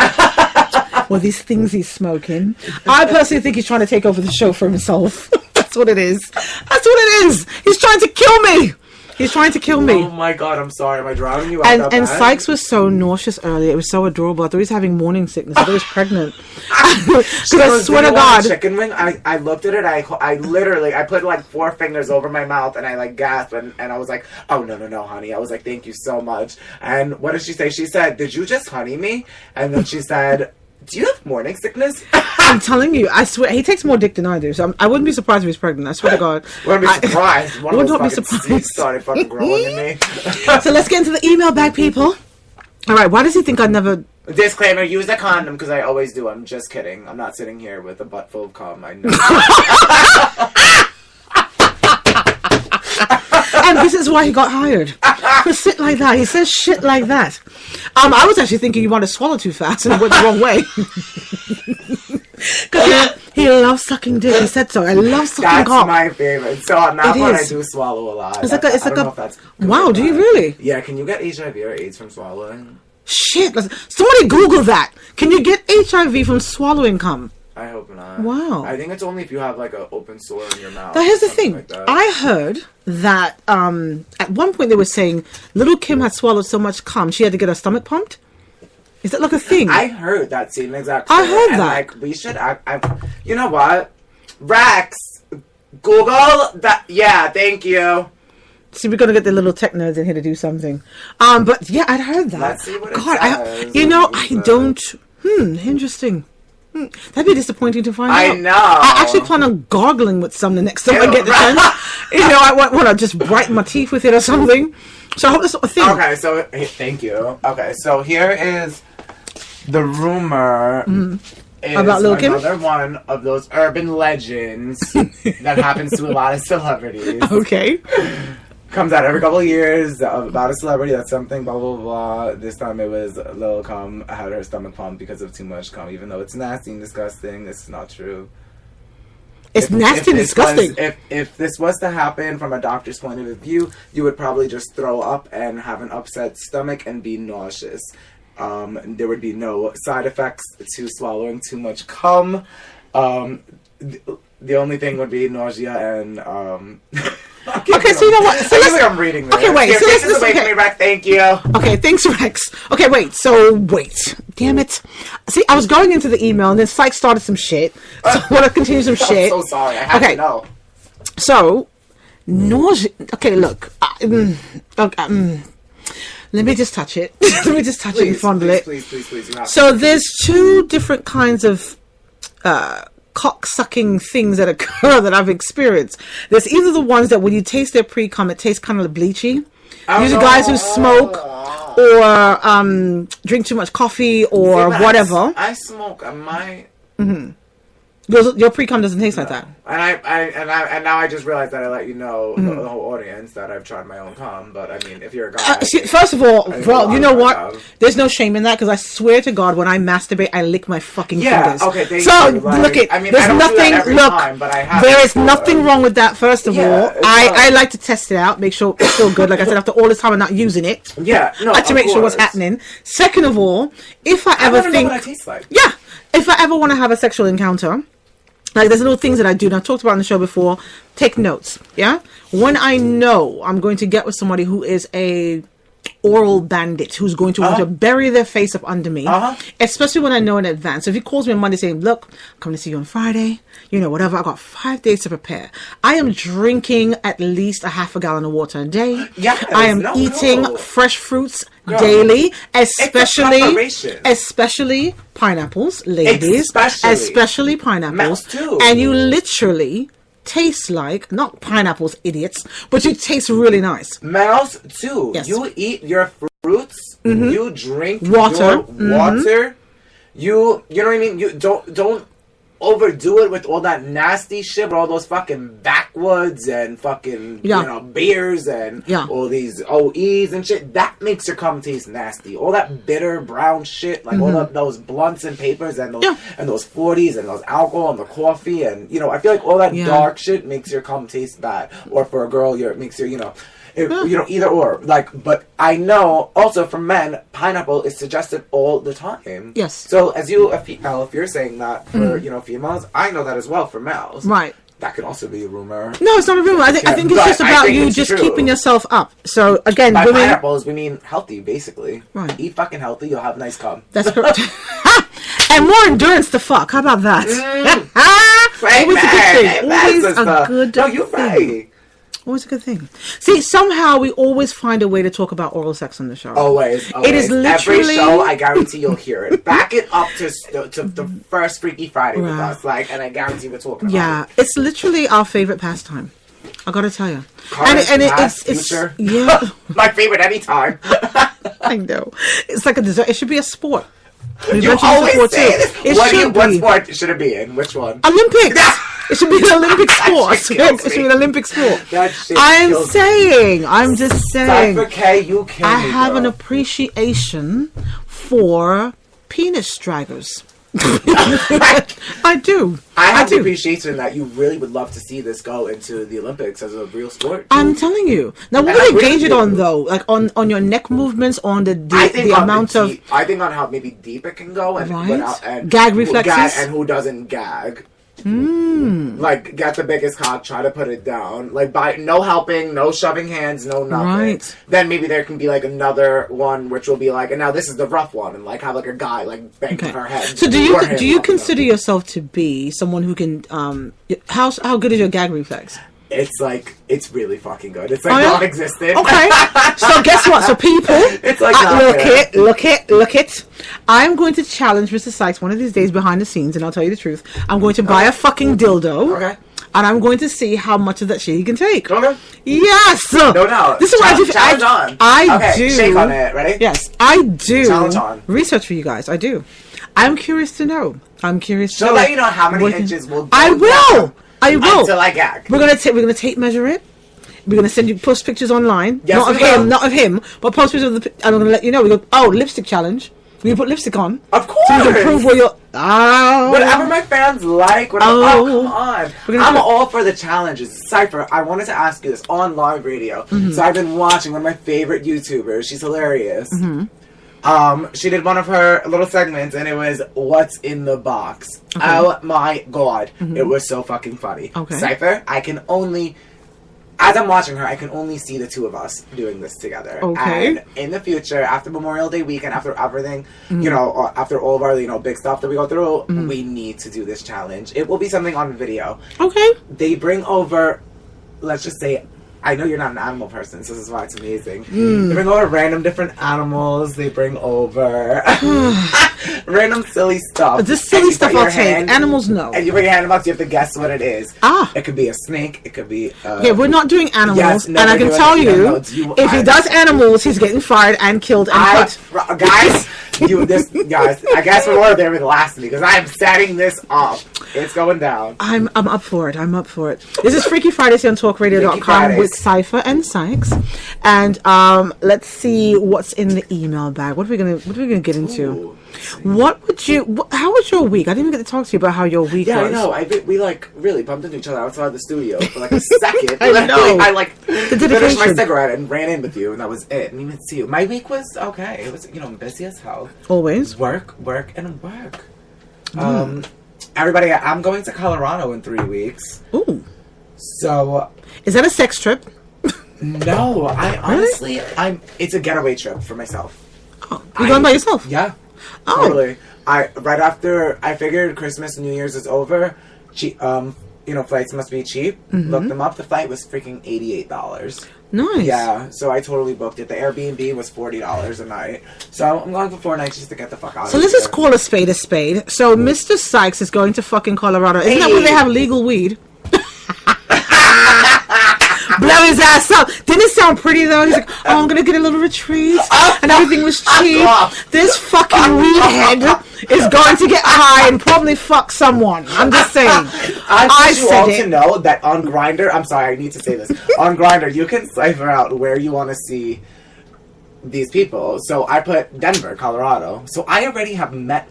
with these things he's smoking. I personally think he's trying to take over the show for himself. That's what it is. That's what it is. He's trying to kill me. He's trying to kill me. Oh my god, I'm sorry. Am I driving you out? And Sykes was so nauseous earlier. It was so adorable. I thought he was having morning sickness. I thought he was pregnant. Because I swear to God. Chicken wing. I looked at it. I literally put like 4 fingers over my mouth and I like gasped and I was like, oh no, honey. I was like, thank you so much. And what did she say? She said, did you just honey me? And then she said, do you have morning sickness? I'm telling you, I swear, he takes more dick than I do, so I wouldn't be surprised if he's pregnant. I swear to God. Wouldn't be surprised. I would not be surprised. Started fucking growing in me. So let's get into the email bag, people. All right, why does he think I'd never... Disclaimer, use a condom, because I always do. I'm just kidding. I'm not sitting here with a butt full of cum. I know. And this is why he got hired. For shit like that. He says shit like that. I was actually thinking you want to swallow too fast and it went the wrong way. Because he loves sucking dick. He said so. I love sucking cock. That's my favorite. So now when I do swallow a lot. It's like a... I don't know if that's good wow, or do you bad. really? Yeah, can you get HIV or AIDS from swallowing? Shit. Somebody Google that. Can you get HIV from swallowing cum? I hope not. Wow. I think it's only if you have like an open sore in your mouth. But here's the something thing. like that. I heard that at one point they were saying Little Kim had swallowed so much cum she had to get her stomach pumped. Is that like a thing? I heard that same exact I thing. heard And, that. like, we should... you know what? Rex, Google that... Yeah, thank you. See, we're gonna get the little tech nerds in here to do something. But yeah, I'd heard that. Let's see what it God, says. I don't... Interesting. That'd be disappointing to find out. I know. I actually plan on gargling with some the next time I get the chance. I want to just brighten my teeth with it or something. So I hope that's not a thing. Okay, so thank you. Okay, so here is the rumor is About Lil' Kim? another one of those urban legends that happens to a lot of celebrities. Okay. Comes out every couple of years about a celebrity that's something blah blah blah. This time it was Lil' Kim had her stomach pumped because of too much cum, even though it's nasty and disgusting. This is not true. It's nasty and disgusting. If this was to happen from a doctor's point of view, you would probably just throw up and have an upset stomach and be nauseous. There would be no side effects to swallowing too much cum. The only thing would be nausea and... Okay, so you know what? So I'm reading this. Okay, wait. Here, So take let's this away from me, Rex. Thank you. Okay, thanks, Rex. Okay, wait. Damn it. See, I was going into the email and then Sykes started some shit. So I want to continue some shit. I'm so sorry. I have to know. So, nausea. Okay, look. Let me just touch it. Let me just touch it and fondle it. Please. You have So there's 2 different kinds of cock-sucking things that occur that I've experienced. There's either the ones that when you taste their pre-cum, it tastes kind of bleachy. Usually guys who smoke or drink too much coffee or whatever. I smoke. I might... Your pre-cum doesn't taste like that. And now I just realized that I let you know the whole audience that I've tried my own cum. But I mean, if you're a guy, See, first of all, I well, you know I what? have. There's no shame in that because I swear to God, when I masturbate, I lick my fucking fingers. Okay, thank so you. Like, look it. I mean, There's I don't nothing. do that every Look, time, but I have there is before. nothing wrong with that. First of Yeah, all, it's I not. like to test it out, make sure it's still good. Like I said, after all this time, I'm not using it. Yeah, no, I like to of make sure what's course. happening. Second of all, if I I ever want to know think, what it tastes like. yeah, if I ever want to have a sexual encounter. Like, there's little things that I do, and I've talked about on the show before. Take notes, yeah? When I know I'm going to get with somebody who is a oral bandit, who's going to want to bury their face up under me, especially when I know in advance. So if he calls me on Monday saying, look, I'm coming to see you on Friday, whatever, I got 5 days to prepare. I am drinking at least a half a gallon of water a day. Yes, I am no. eating fresh fruits Girl, daily, it's a preparation. especially pineapples, ladies, especially pineapples. Mouse too. And you literally taste like, not pineapples, idiots, but you taste really nice. Mouse too. Yes. You eat your fruits. You drink Water. your water. You know what I mean. You don't overdo it with all that nasty shit, with all those fucking backwards backwoods and fucking Yeah. you know beers and Yeah. all these OEs and shit. That makes your cum taste nasty. All that bitter brown shit, like all of those blunts and papers and those Yeah. and those 40s and those alcohol and the coffee and you know I feel like all that Yeah. dark shit makes your cum taste bad. Or for a girl, it makes your you know, either or. Like, but I know also for men, pineapple is suggested all the time. Yes. So as you, a female, if you're saying that for you know females, I know that as well for males. Right. That could also be a rumor. No, it's not a rumor. I think Yeah, it's but just I about think you it's just true. keeping yourself up. So again, By women. pineapples, we mean healthy, basically. Right. Eat fucking healthy, you'll have nice cum. That's correct. And more endurance to fuck. How about that? Always a good thing. Always a good No, you're thing. right. Always a good thing. See, somehow we always find a way to talk about oral sex on the show. Always. It is Every literally- show, I guarantee you'll hear it. Back it up to the first Freaky Friday with Right. us, like, and I guarantee we're talking Yeah, about it. it's literally our favorite pastime. I gotta tell you. Current, past, future. yeah, My favorite anytime. I know. It's like a dessert. It should be a sport. We You mentioned always before, say too. this. It What should be. sport should it be in? Which one? Olympics. It should be an Olympic That sport. shit It kills should be me. an Olympic sport. That shit I'm kills me. saying. I'm just saying. Cypher K, you kill I me, have an girl. appreciation for penis draggers. I do. I have the do. appreciation that you really would love to see this go into the Olympics as a real sport. I'm telling you. Now, what And I do they gauge it really on do. though? Like on your neck movements, on I the think on amount of deep, I think on how maybe deep it can go and, Right. without, and Gag who reflexes? and who doesn't gag. Like get the biggest cock, try to put it down. Like by no helping, no shoving hands, no nothing. Right. Then maybe there can be like another one which will be like, and now this is the rough one, and like have like a guy like bang Okay. her head. So do or him, you you know. consider yourself to be someone who can how good is your gag reflex? It's like it's really fucking good. It's like Oh, yeah? non-existent. Okay. So guess what? So people, It's like not look it. I'm going to challenge Mr. Sykes one of these days behind the scenes, and I'll tell you the truth. I'm going to buy a fucking dildo. Okay. And I'm going to see how much of that shit he can take. Okay. Yes. No doubt. This is what Challenge on. I Okay, do. shake on it. Ready? Yes, I do. Challenge on. Research for you guys. I do. I'm curious to know. I'm curious to So know. let you know how many what- inches will go I will. down I will. until I gag. We're gonna tape measure it. We're gonna send you post pictures online. Yes, not of we will. him, not of him, but post pictures of the. And I'm gonna let you know. We go. Oh, lipstick challenge. We put lipstick on. Of So you can course. prove where you're. Oh. Whatever my fans like. Whatever. Oh. Oh, come on. We're gonna I'm do- all for the challenges. Cypher, I wanted to ask you this on live radio. Mm-hmm. So I've been watching one of my favorite YouTubers. She's hilarious. Mm-hmm. She did one of her little segments, and it was "What's in the Box." Okay. Oh my god, it was so fucking funny. Okay. Cypher, I can only. As I'm watching her, I can only see the two of us doing this together. Okay. And in the future, after Memorial Day weekend, after everything, you know, after all of our, you know, big stuff that we go through, we need to do this challenge. It will be something on video. Okay. They bring over, let's just say, I know you're not an animal person, so this is why it's amazing. They bring over random different animals. They bring over random silly stuff. This And silly you stuff put your I'll take. hand- Animals, no. And you put your hand in the box, you have to guess what it is. Ah. It could be a snake. It could be... Yeah, we're not doing animals, Yes, no, and I we're can doing tell it. you, No, no, if he does animals, he's getting fired and killed and put. Guys, I guess we're more there with last because I am setting this up. It's going down. I'm up for it. I'm up for it. This is Freaky Fridays here on Freaky TalkRadio.com Fridays. with Cypher and Sykes, and let's see what's in the email bag. What are we gonna get into? Ooh. How was your week? I didn't even get to talk to you about how your week Yeah, was. I know. We like really bumped into each other outside the studio for like a second. I know. I like finished my dedication. cigarette and ran in with you, and that was it. And even see you. My week was okay. It was busy as hell. Always. Work, and work. Everybody, I'm going to Colorado in 3 weeks. Ooh, So is that a sex trip? no, I honestly, it's a getaway trip for myself. Oh, you going by yourself? Yeah. Oh. Totally. Right after I figured Christmas, New Year's is over, flights must be cheap. Looked them up. The flight was freaking $88. Nice. Yeah, so I totally booked it. The Airbnb was $40 a night. So I'm going for 4 nights just to get the fuck out So of let's here. just call a spade a spade. So Mr. Sykes is going to fucking Colorado. Isn't that where they have legal weed? Blow his ass up. Didn't it sound pretty though? He's like, oh, I'm gonna get a little retreat, and everything was cheap. off. This fucking weed head is going to get high and probably fuck someone. I'm just saying. I want you said all it. to know that on Grindr, I'm sorry, I need to say this. On Grindr, you can cipher out where you want to see these people. So I put Denver, Colorado. So I already have met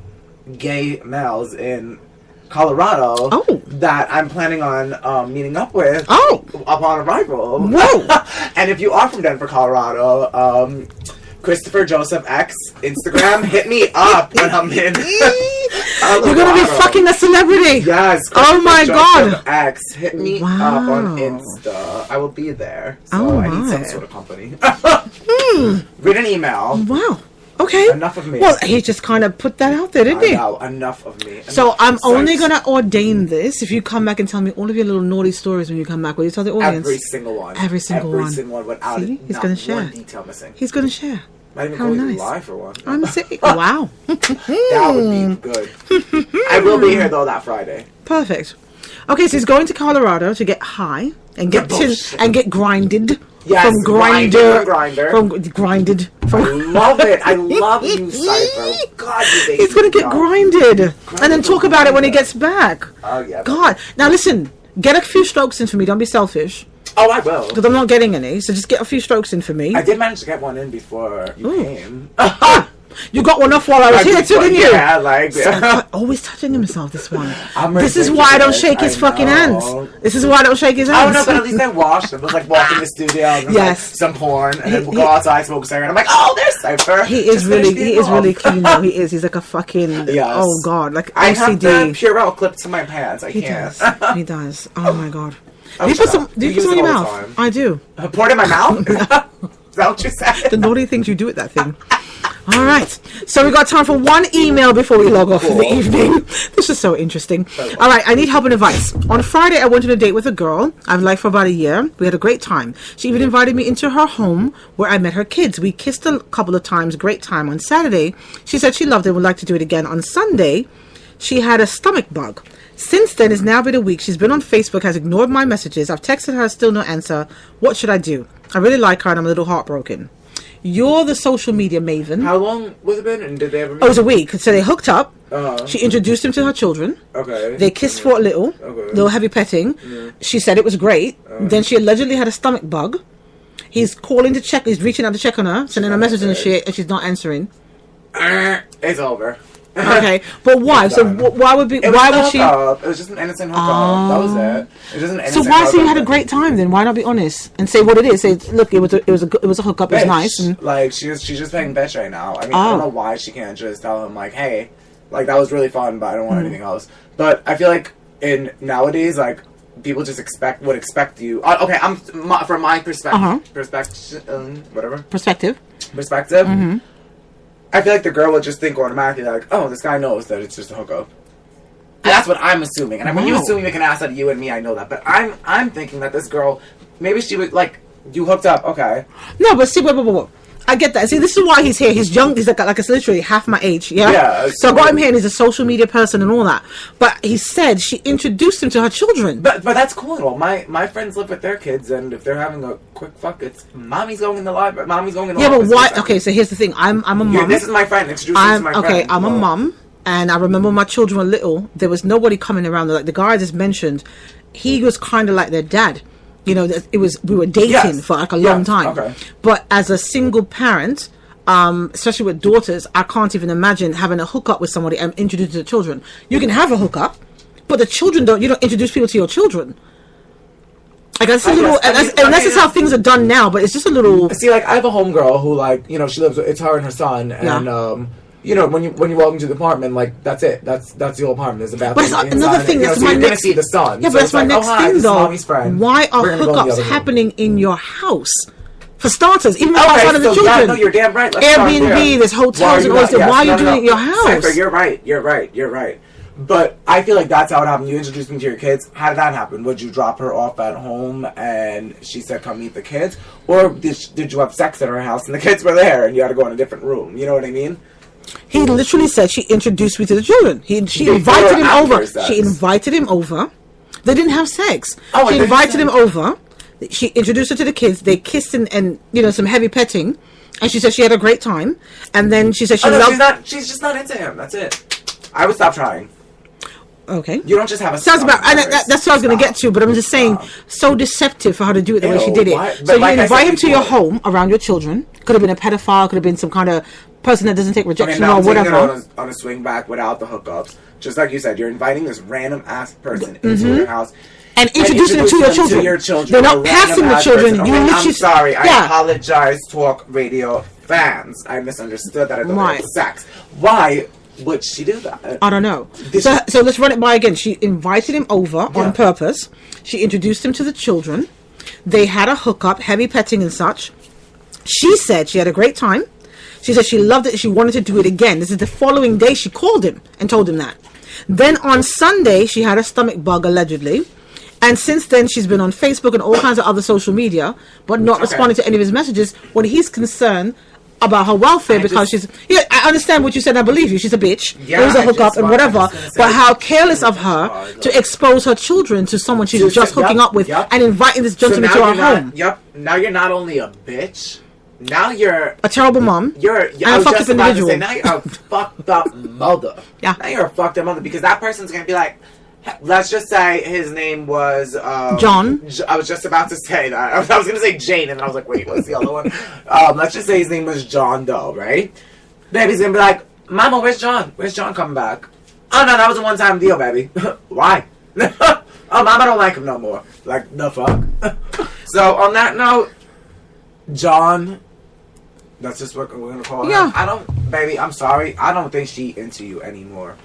gay males in Colorado that I'm planning on meeting up with upon arrival. Whoa. And if you are from Denver, Colorado, Christopher Joseph X Instagram, hit me up when I'm in You're gonna be fucking a celebrity. Yes. Oh my Joseph God. X, hit me Wow. up on Insta. I will be there. So Oh I need some my. sort of company. Read an email. Wow. Okay. Enough of me. Well, he just kind of put that out there, didn't I he? know, enough of me. So Enough. I'm only Psyched. gonna ordain this if you come back and tell me all of your little naughty stories when you come back. Will you tell the audience? Every single one. Every single one. Every single one without See? it. He's Not gonna share. one detail missing. He's gonna share. Might even How go nice. live for one. I'm saying, wow. That would be good. I will be here though that Friday. Perfect. Okay, so he's going to Colorado to get high and get bullshit. and get grinded. Yes, from Grindr. From grinded. I From love it. I love you, Cypher. God, you think he's gonna get grinded and then talk about it when he gets back. Oh yeah. God. Now listen, get a few strokes in for me. Don't be selfish. Oh, I will. Because I'm not getting any, so just get a few strokes in for me. I did manage to get one in before you came. You got one off while I was here too, didn't you? Yeah, like Always touching himself, this one. I'm This is why I don't shake his I fucking know. hands. This is why I don't shake his Oh hands. no, but at least I washed them. It was like walking the studio and Yes. like some porn and then we'll go outside, smoke a cigarette. I'm like, oh, there's Cypher. He is Just really, finished he being is really off. clean though. He is. He's like a fucking. Yes. Oh God, like I have the OCD. Purell clipped to my pants. I He can't. does. He does. Oh my God. Oh, Do you shut put some? up. Do you You put some in use your it all the mouth? time. I do. Pour it in my mouth? Is that what you said? The naughty things you do with that thing. All right. So we got time for one email before we log off for the Cool. evening. This is so interesting. All right. I need help and advice. On Friday, I went on a date with a girl I've liked for about a year. We had a great time. She even invited me into her home where I met her kids. We kissed a couple of times. Great time. On Saturday, she said she loved it. Would like to do it again. On Sunday, she had a stomach bug. Since then, it's now been a week. She's been on Facebook, has ignored my messages. I've texted her, still no answer. What should I do? I really like her and I'm a little heartbroken. You're the social media maven. How long was it been? And did they ever meet? Oh, it was a week. So they hooked up. Uh-huh. She introduced him to her children. Okay. They kissed for a little. Okay. Little heavy petting. She said it was great. Then she allegedly had a stomach bug. He's calling to check. He's reaching out to check on her, sending her messages and shit, and she's not answering. It's over. Okay, but why? So why would be? It Why was would she? hookup. It was just an innocent hookup. That was it. It was just an So innocent why say you hookup. had a great time then? Why not be honest and say what it is? Say, look, it was a hookup. It was Bitch. nice. And Like she's just playing bitch right now. I mean, I Oh. don't know why she can't just tell him like, hey, like that was really fun, but I don't want Hmm. anything else. But I feel like in nowadays, like people just would expect you. Okay, from my perspective, Uh-huh. whatever perspective. perspective. Mm-hmm. I feel like the girl would just think automatically like, oh, this guy knows that it's just a hookup. And that's what I'm assuming. And when you Wow. assume you make an ass out of you and me, I know that. But I'm thinking that this girl, maybe she would like, you hooked up, okay. No, but see, wait. I get that. See, this is why he's here. He's young. He's like it's literally half my age. Yeah. Yeah, So I got him here, and he's a social media person and all that. But he said she introduced him to her children. But that's cool and all. My friends live with their kids, and if they're having a quick fuck, it's mommy's going in the library, mommy's going in the Yeah, but office. why? Okay, so here's the thing. I'm a mom. This is my friend. Introduce me to my friend. I'm a Well, mom, and I remember when my children were little. There was nobody coming around. Like the guy I just mentioned, he was kind of like their dad. You know, we were dating Yes. for like a long Yes, time. okay. But as a single parent, especially with daughters, I can't even imagine having a hookup with somebody and introduce to the children. You can have a hookup, but the children don't. You don't introduce people to your children. Like that's a I little, guess- I mean, and that's just how things are done now. But it's just a little. See, like I have a homegirl who, like, you know, she lives. It's her and her son, and Yeah. you know, when you walk into the apartment, like that's it. That's the whole apartment. There's a bathroom. But it's inside, another thing. You know, That's so my you're next. gonna see the sun. Yeah, So but that's it's my like, next oh, hi, thing, this is though. mommy's friend. Why are We're gonna go in the hookups other room. happening in your house? For starters, even Okay, outside of the so children. yeah, no, you're damn right. Let's start Airbnb, there. there's hotels and all this. Why are you doing it in your house? Cypher, you're right. But I feel like that's how it happened. You introduced me to your kids. How did that happen? Would you drop her off at home and she said, come meet the kids? Or did you have sex at her house and the kids were there and you had to go in a different room? You know what I mean? He literally said she introduced me to the children. She Before invited or him after over. sex? She invited him over. They didn't have sex. Oh, I She didn't invited say. him over. She introduced her to the kids. They kissed and you know, some heavy petting. And she said she had a great time. And then she said she Oh, no, loved. she's just not into him. That's it. I would stop trying. Okay. You don't just have a Sounds stomach about, and virus. that's what I was going to Stop. get to, but I'm just saying, so deceptive for her to do it the way she Ew, did it. what? So But you like I invite said him to your before- home around your children. Could have been a pedophile, could have been some kind of person that doesn't take Okay, rejection now or I'm taking it whatever. on a swing back without the hookups. Just like you said, you're inviting this random ass person into your house. And introducing them to your children. They're A not passing random the ass children. person. You Okay, I'm literally, sorry. I yeah. apologize, Talk Radio fans. I misunderstood that. I thought Right. it was sex. Why would she do that? I don't know. This- So let's run it by again. She invited him over Yeah. on purpose. She introduced him to the children. They had a hookup, heavy petting and such. She said she had a great time. She said she loved it. She wanted to do it again. This is the following day she called him and told him that. Then on Sunday, she had a stomach bug, allegedly. And since then, she's been on Facebook and all kinds of other social media, but not responding to any of his messages when he's concerned about her welfare because she's... Yeah, I understand what you said. I believe you. She's a bitch. Yeah, It was a I hookup just and want- whatever. I'm just gonna say- But how careless of her to expose her children to someone she's just hooking up with and inviting this gentleman to her home. Now you're not only a bitch. Now you're A terrible mom. You're and I a was fucked just up about to individual. say, now you're a fucked up mother. Yeah. Now you're a fucked up mother because that person's gonna be like, let's just say his name was John. I was just about to say that. I was gonna say Jane, and I was like, wait, what's the other one? Let's just say his name was John Doe, right? Baby's gonna be like, Mama, where's John? Where's John coming back? Oh no, that was a one-time deal, baby. Why? Oh, Mama don't like him no more. Like the fuck. So on that note, John. That's just what we're gonna call her. Yeah. I don't, baby. I'm sorry. I don't think she into you anymore.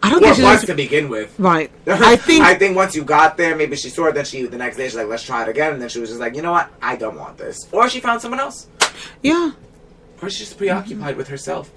I don't Or think she's... once to begin with. Right. I think... once you got there, maybe she saw it. Then the next day she's like, let's try it again. And then she was just like, you know what? I don't want this. Or she found someone else. Yeah. Or she's just preoccupied with herself.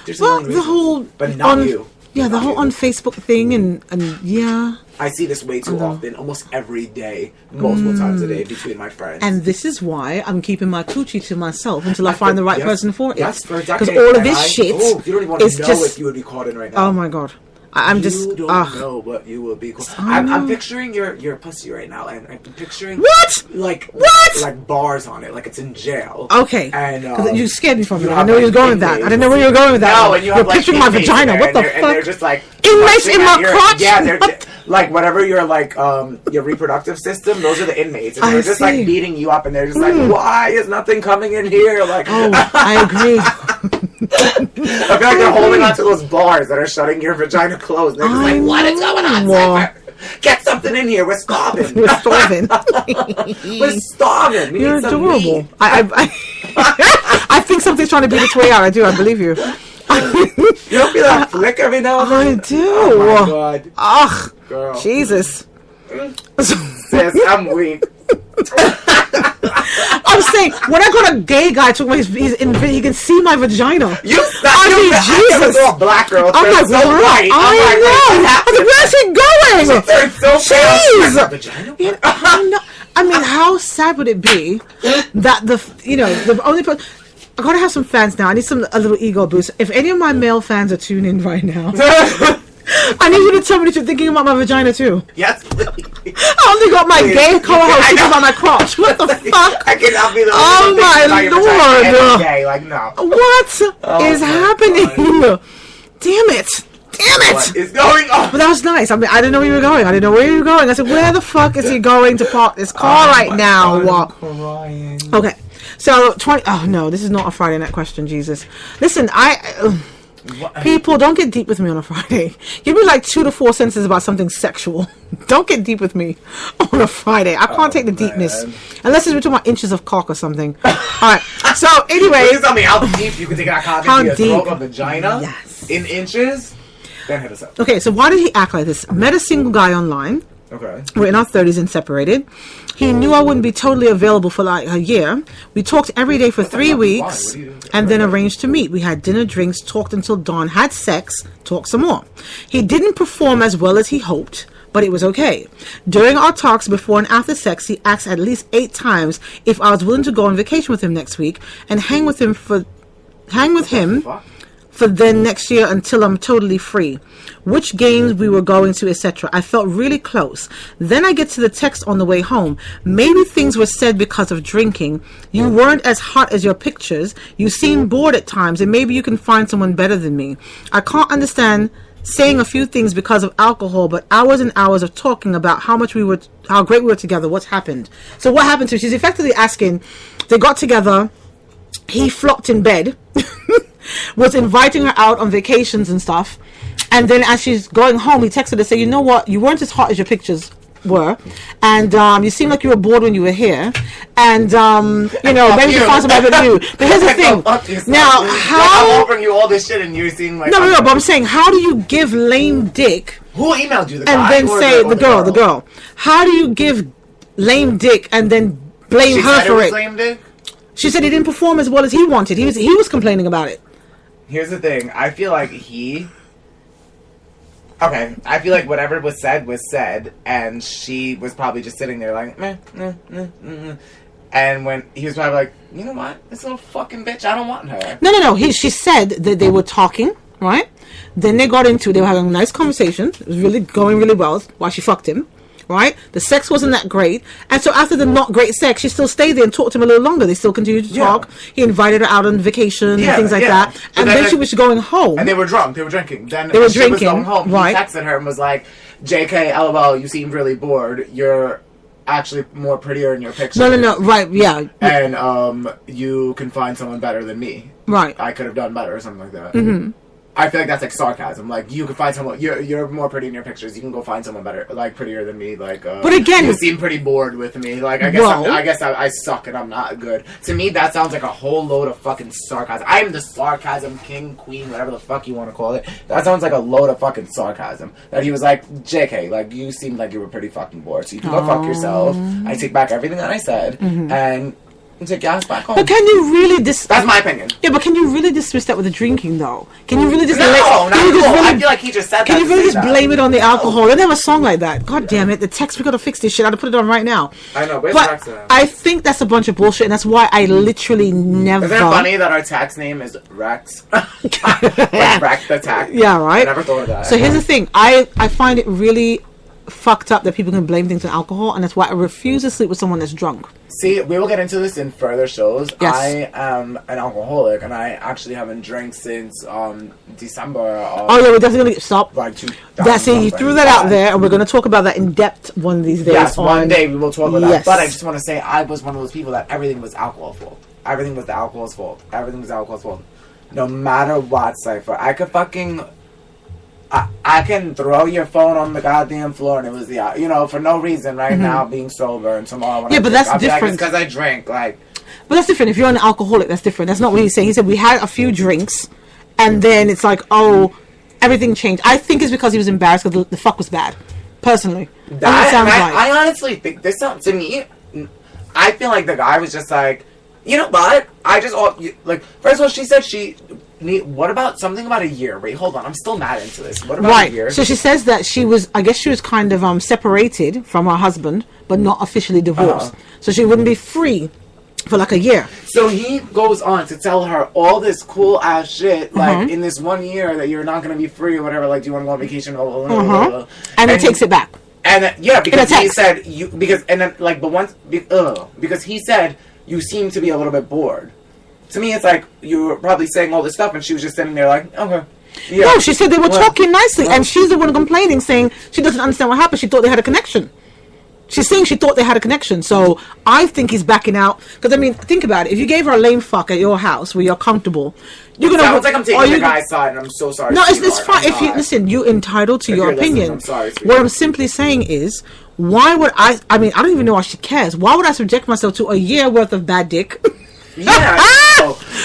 There's a Well, million the reasons. whole... but not on, you. Yeah, the Not whole you. on Facebook thing and yeah. I see this way too often, almost every day, multiple times a day between my friends. And this is why I'm keeping my coochie to myself until I find the right Yes, person for it. yes, for a Because decade, all of and this I- shit oh, you don't even want to is know just... what you would be caught in right now. Oh my god. I'm just... You don't ugh. know what you will be. I'm picturing your pussy right now, and I'm picturing What? like bars on it, like it's in jail. Okay. And 'Cause you scared me from it. I have, didn't know where you was like, going with that. I inmates. didn't know where you were going with that. No, and you You're have like picturing my inmates vagina. in What there, the and they're fuck? just like Inmates in clutching my at your- crotch? Yeah, they're like whatever your like your reproductive system. Those are the inmates, and I they're just see. like beating you up, and they're just like, why is nothing coming in here? Like, Oh, I agree. I feel like they're holding onto those bars that are shutting your vagina closed. They're just I like, what is going on? know. Cypher? Get something in here. We're starving. We're starving. We're starving. We You're need some adorable. meat. I think something's trying to beat its way out. I do. I believe you. You don't feel that flick every now and I then? do. Oh my god, Ugh. girl. Jesus. Sis, I'm weak. I'm saying, when I got a gay guy talking about he can see my vagina. You stop. I mean, Jesus. All black girl. I'm like, so what? white. I know. I was like, where's he going? Turned so Jeez. fast. Vagina? You know, I mean, how sad would it be that the only person... I gotta have some fans now. I need a little ego boost. If any of my male fans are tuning in right now, I need you to tell me that you're thinking about my vagina too. Yes. I only got my Please. gay co-host I thinking know. about my crotch. What the fuck? I cannot be the Oh one who thinks my about your vagina Lord. every day. Like, no. What is my happening? Damn it. What is going on? But that was nice. I mean, I didn't know where you were going. I didn't know where you were going. I said, where the fuck is he going to park this car right now? I'm crying. Okay. So, oh no, this is not a Friday night question, Jesus. Listen, people, don't get deep with me on a Friday. Give me like 2 to 4 sentences about something sexual. Don't get deep with me on a Friday. I can't take the deepness. man. Unless we're talking about inches of cock or something. Alright, so anyway. Please tell me how deep you can take that cock How into your deep? throat or vagina? Yes. In inches? Then hit us up. Okay, so why did he act like this? Met a single guy online. Okay. We're in our 30s and separated. He knew I wouldn't be totally available for like a year. We talked every day for 3 weeks What are you doing? and then arranged to meet. We had dinner, drinks, talked until dawn, had sex, talked some more. He didn't perform as well as he hoped, but it was okay. During our talks before and after sex, he asked at least 8 times if I was willing to go on vacation with him next week and hang with him for then next year until I'm totally free. Which games we were going to, etc. I felt really close. Then I get to the text on the way home. Maybe things were said because of drinking. You weren't as hot as your pictures. You seemed bored at times, and maybe you can find someone better than me. I can't understand saying a few things because of alcohol, but hours and hours of talking about how great we were together, what's happened. So what happened to her? She's effectively asking, they got together, he flopped in bed, was inviting her out on vacations and stuff, and then as she's going home, he texted her to say, you know what, you weren't as hot as your pictures were, and you seemed like you were bored when you were here, and you know, maybe you find somebody better than you. But here's the thing. Now, I'm offering you all this shit and you're seeing like no, but I'm saying, how do you give lame dick who emailed you, the and guy then or say the the girl? How do you give lame dick and then blame She her said for was it? lame dick? She said he didn't perform as well as he wanted. He was complaining about it. Here's the thing. I feel like okay, I feel like whatever was said, and she was probably just sitting there like, meh, meh, meh, meh, meh. And when he was probably like, you know what, this little fucking bitch, I don't want her. No. She said that they were talking, right? Then they got into, they were having a nice conversation. It was really going really well while she fucked him, right? The sex wasn't that great. And so after the not great sex, she still stayed there and talked to him a little longer. They still continued to talk. He invited her out on vacation and things like that. And then she was going home. And they were drunk. They were drinking. Then they were she drinking, was going home. right? He texted her and was like, JK, LOL, you seem really bored. You're actually more prettier in your picture. No, right, yeah. And you can find someone better than me. Right. I could have done better or something like that. Mm-hmm. I feel like that's like sarcasm. Like, you can find someone, you're more pretty in your pictures. You can go find someone better, like prettier than me. Like, but again, you seem pretty bored with me. Like, I guess I suck and I'm not good. To me, that sounds like a whole load of fucking sarcasm. I am the sarcasm king, queen, whatever the fuck you want to call it. That sounds like a load of fucking sarcasm. That he was like, JK, like, you seemed like you were pretty fucking bored, so you can go fuck yourself. I take back everything that I said, and take your ass back home. But can you really That's my opinion. Yeah, but can you really dismiss that with the drinking, though? Can you really just... I feel like he just said that. Can you really just blame it on the alcohol? They never have a song like that. God damn it. The text, we gotta fix this shit. I gotta put it on right now. I know, but Rex at? I think that's a bunch of bullshit, and that's why I literally never... Isn't it funny that our tax name is Rex? Like Rex the tax. Yeah, right? I never thought of that. So here's the thing. I find it really fucked up that people can blame things on alcohol, and that's why I refuse to sleep with someone that's drunk. See, we will get into this in further shows. Yes. I am an alcoholic, and I actually haven't drank since December. Oh yeah, we're definitely gonna stop. Like That's it. You threw that out there, and we're gonna talk about that in depth one of these days. Yes, one day we will talk about Yes. that. But I just want to say, I was one of those people that everything was alcohol's fault. Everything was the alcohol's fault. Everything was the alcohol's fault. No matter what, Cypher, I could fucking. I can throw your phone on the goddamn floor and it was the, you know, for no reason right now being sober, and tomorrow when I but drink, that's I'll be like, different. it's because I drank, like. But that's different. If you're an alcoholic, that's different. That's not what he's saying. He said we had a few drinks, and then it's like, oh, everything changed. I think it's because he was embarrassed because the fuck was bad. Personally, that's what it sounds like. I honestly think this sounds to me. I feel like the guy was just like, you know what? I just like. First of all, she said what about something about a year? Wait, hold on. I'm still not into this. What about a year? So she says that she was kind of separated from her husband, but not officially divorced. So she wouldn't be free for like a year. So he goes on to tell her all this cool ass shit, like in this 1 year that you're not going to be free or whatever. Like, do you want to go on vacation? Blah, blah, blah, blah. And he takes it back. And because he said because he said you seem to be a little bit bored. To me, it's like you were probably saying all this stuff, and she was just sitting there like, okay. Yeah. No, she said they were talking nicely, and she's the one complaining, saying she doesn't understand what happened. She thought they had a connection. She's saying she thought they had a connection. So I think he's backing out. Because, I mean, think about it. If you gave her a lame fuck at your house where you're comfortable, you're going to... Sounds like I'm taking the guy's side, and I'm so sorry. No, it's fine. If you listen, you're entitled to your opinion. I'm sorry, what I'm simply saying is, why would I mean, I don't even know why she cares. Why would I subject myself to a year worth of bad dick? Yeah,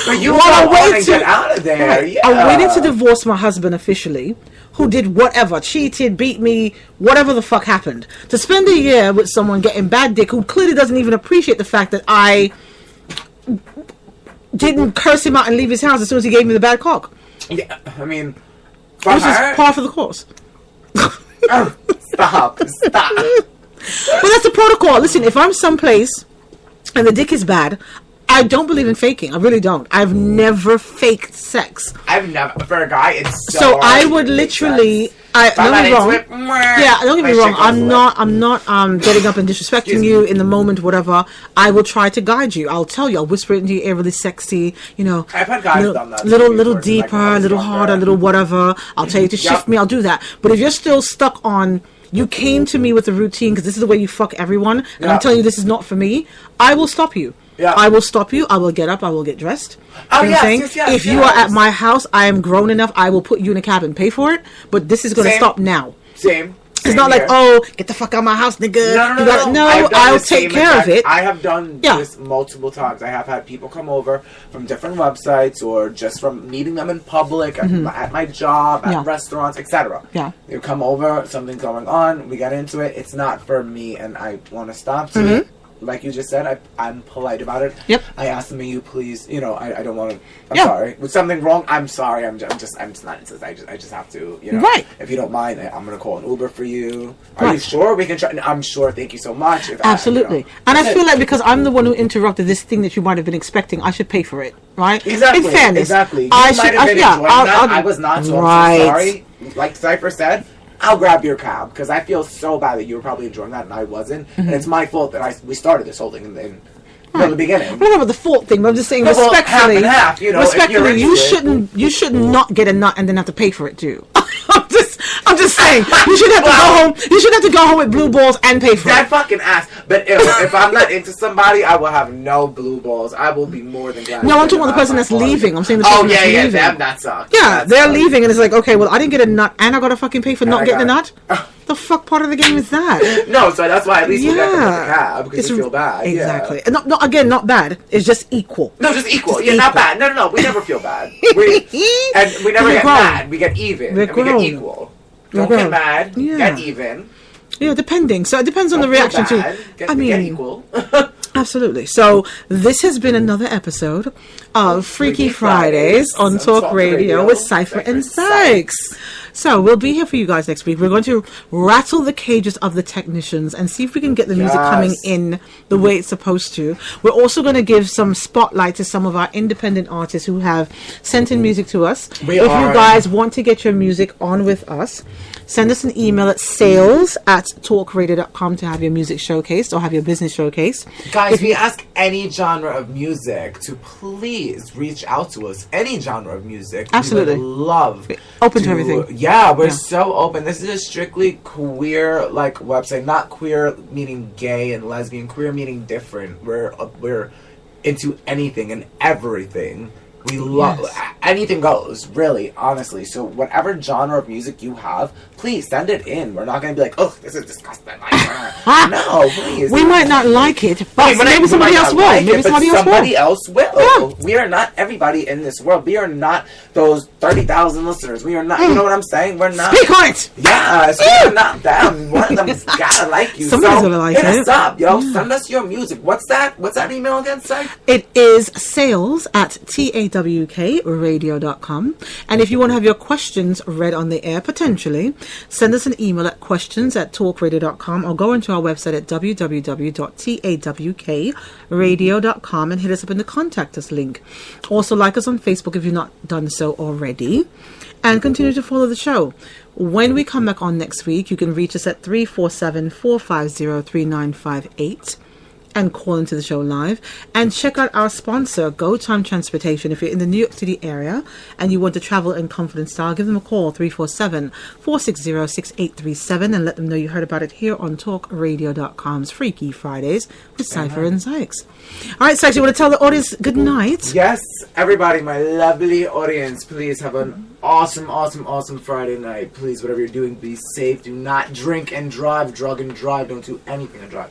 but you want to get out of there. Yeah. I waited to divorce my husband officially, who did whatever, cheated, beat me, whatever the fuck happened. To spend a year with someone getting bad dick who clearly doesn't even appreciate the fact that I didn't curse him out and leave his house as soon as he gave me the bad cock. Yeah, I mean, which is par for the course. Stop. But that's the protocol. Listen, if I'm someplace and the dick is bad, I don't believe in faking. I really don't. I've never faked sex. I've never, for a guy, it's so I would literally, If I'm don't not get me wrong. into it, Yeah, don't get me my wrong. shit goes I'm not getting up and disrespecting you in the moment, whatever. I will try to guide you. I'll tell you. I'll whisper it into your ear really sexy, you know. I've had guys done that to me little before, just like deeper, when I was little younger. harder, little whatever. I'll tell you to shift me. I'll do that. But if you're still stuck on, you came to me with a routine because this is the way you fuck everyone, and Yeah. I'm telling you this is not for me, I will stop you. Yeah. I will stop you. I will get up. I will get dressed. Oh, You know what I'm yes, saying? yes, If you yes. are at my house, I am grown enough. I will put you in a cab and pay for it. But this is going to Same. stop now. Same. It's not like, oh, get the fuck out of my house, nigga. No. You gotta- I've done I'll the take same care of exact- it. I have done Yeah. this multiple times. I have had people come over from different websites or just from meeting them in public, at my job, at Mm-hmm. Yeah. restaurants, etc. Yeah. They come over, something's going on, we get into it. It's not for me, and I want to stop. So Mm-hmm. like you just said, I'm polite about it. Yep. I asked them, "May you please?" You know, I don't want to. I'm Yeah. sorry. With something wrong, I'm sorry. I'm just not into this. I just have to. You know. Right. If you don't mind, I'm gonna call an Uber for you. Are you Right. sure we can try? I'm sure. Thank you so much. If Absolutely. you know, And I that's feel it. like because I'm the one who interrupted this thing that you might have been expecting, I should pay for it, right? Exactly. In fairness. Exactly. You I might should, have been enjoying that. I I'll- was not. So right. I'm so sorry. Like Cypher said, I'll grab your cab because I feel so bad that you were probably enjoying that and I wasn't, and it's my fault that we started this whole thing from the beginning. I'm not about the fault thing, but I'm just saying No, well, respectfully. half and half, you know, if you're respectfully, into you shouldn't not get a nut and then have to pay for it too. I'm just saying you should have to go home. You should have to go home with blue balls and pay for That it. fucking ass. But if I'm not into somebody, I will have no blue balls. I will be more than glad. No, to I'm talking get about the them person out that's my car. leaving. I'm saying the Oh person yeah, that's yeah, leaving. them, that sucks. Yeah, That they're sucks. leaving, and it's like, okay, well, I didn't get a nut, and I gotta fucking pay for not I getting a nut. got- The fuck part of the game is that? No, so that's why at least we got them with the Yeah, cab because you feel bad. Exactly. Yeah. And not again, not bad. It's just equal. No, just equal. Just Yeah, not equal. bad. No. We never feel bad. And we never We're get grown. mad. We get even. We're And we grown. get equal. We're Don't grown. get mad. Yeah. Get even. Yeah, depending. So it depends on the Don't feel reaction bad. to. Get equal. Absolutely. So this has been another episode of Freaky Fridays on Talk Radio with Cypher and Sykes. So we'll be here for you guys next week. We're going to rattle the cages of the technicians and see if we can get the music coming Yes. in the way it's supposed to. We're also going to give some spotlight to some of our independent artists who have sent in music to us. We If are. you guys want to get your music on with us, send us an email at sales@talkradio.com to have your music showcased or have your business showcased. Guys, we ask any genre of music to please reach out to us. Any genre of music. Absolutely. We would love. Open to everything. Yeah, we're Yeah. so open. This is a strictly queer like website. Not queer meaning gay and lesbian. Queer meaning different. We're into anything and everything. We love Yes. anything goes, really, honestly. So whatever genre of music you have, please send it in. We're not gonna be like, oh, this is disgusting. Like, no, please. We might not like it, but Maybe maybe somebody else will. Maybe somebody else will. will. We are not everybody in this world. We are not those 30,000 listeners. We are not. You know what I'm saying? We're not. Speak on it. Yes, we're not them. One of them's gotta like you. Somebody's so gonna like hit it. us up, yo. Send us your music. What's that? What's that email again, Sai? It is sales@tawkradio.com. And if you want to have your questions read on the air, potentially, send us an email at questions@talkradio.com or go into our website at www.tawkradio.com and hit us up in the contact us link. Also, like us on Facebook if you've not done so already. And continue to follow the show. When we come back on next week, you can reach us at 347-450-3958. And call into the show live. And check out our sponsor, Go Time Transportation. If you're in the New York City area and you want to travel in confident style, give them a call, 347-460-6837, and let them know you heard about it here on TalkRadio.com's Freaky Fridays with Cypher and Sykes. All right, Sykes, you want to tell the audience good night? Yes, everybody, my lovely audience, please have an awesome, awesome, awesome Friday night. Please, whatever you're doing, be safe. Do not drink and drive, drug and drive. Don't do anything and drive.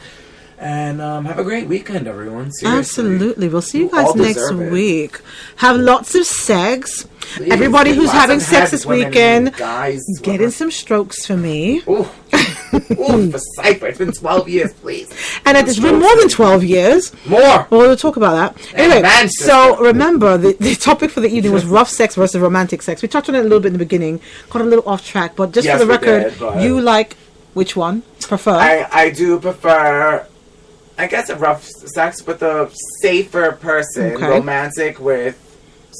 And have a great weekend, everyone. Seriously. Absolutely. We'll see you You guys all next deserve it. week. Have lots of sex. Please, Everybody who's lots having of sex heads, this women, weekend, guys, get in some strokes for me. Ooh. Ooh, for Cypher. It's been 12 years, please. And it's been more than 12 years. More. Well, we'll talk about that. Anyway, Manchester. so remember, the topic for the evening was rough sex versus romantic sex. We touched on it a little bit in the beginning, got a little off track, but just Yes, for the we record, did, but- you like which one? Prefer? I do prefer, I guess, a rough sex with a safer person. Okay. Romantic with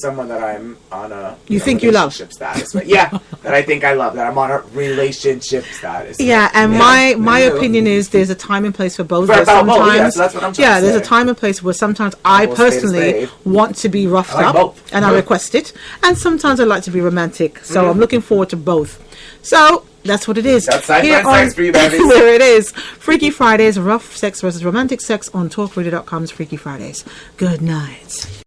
someone that I'm on a You think you love. relationship status with. Yeah, that I think I love, that I'm on a relationship status. Yeah, with. and Yeah. my You. opinion is there's a time and place for both. For Where both, yeah, sometimes, so that's what I'm trying yeah, to there's a say. time and place where sometimes I Well, spade is personally spade. want to be roughed I like up both. and I Both. request it, and sometimes I like to be romantic. So Mm-hmm. I'm looking forward to both. So that's what it is. That's Cypher Here and Sex for you, babies. There it is. Freaky Fridays, rough sex versus romantic sex on TalkRadio.com's Freaky Fridays. Good night.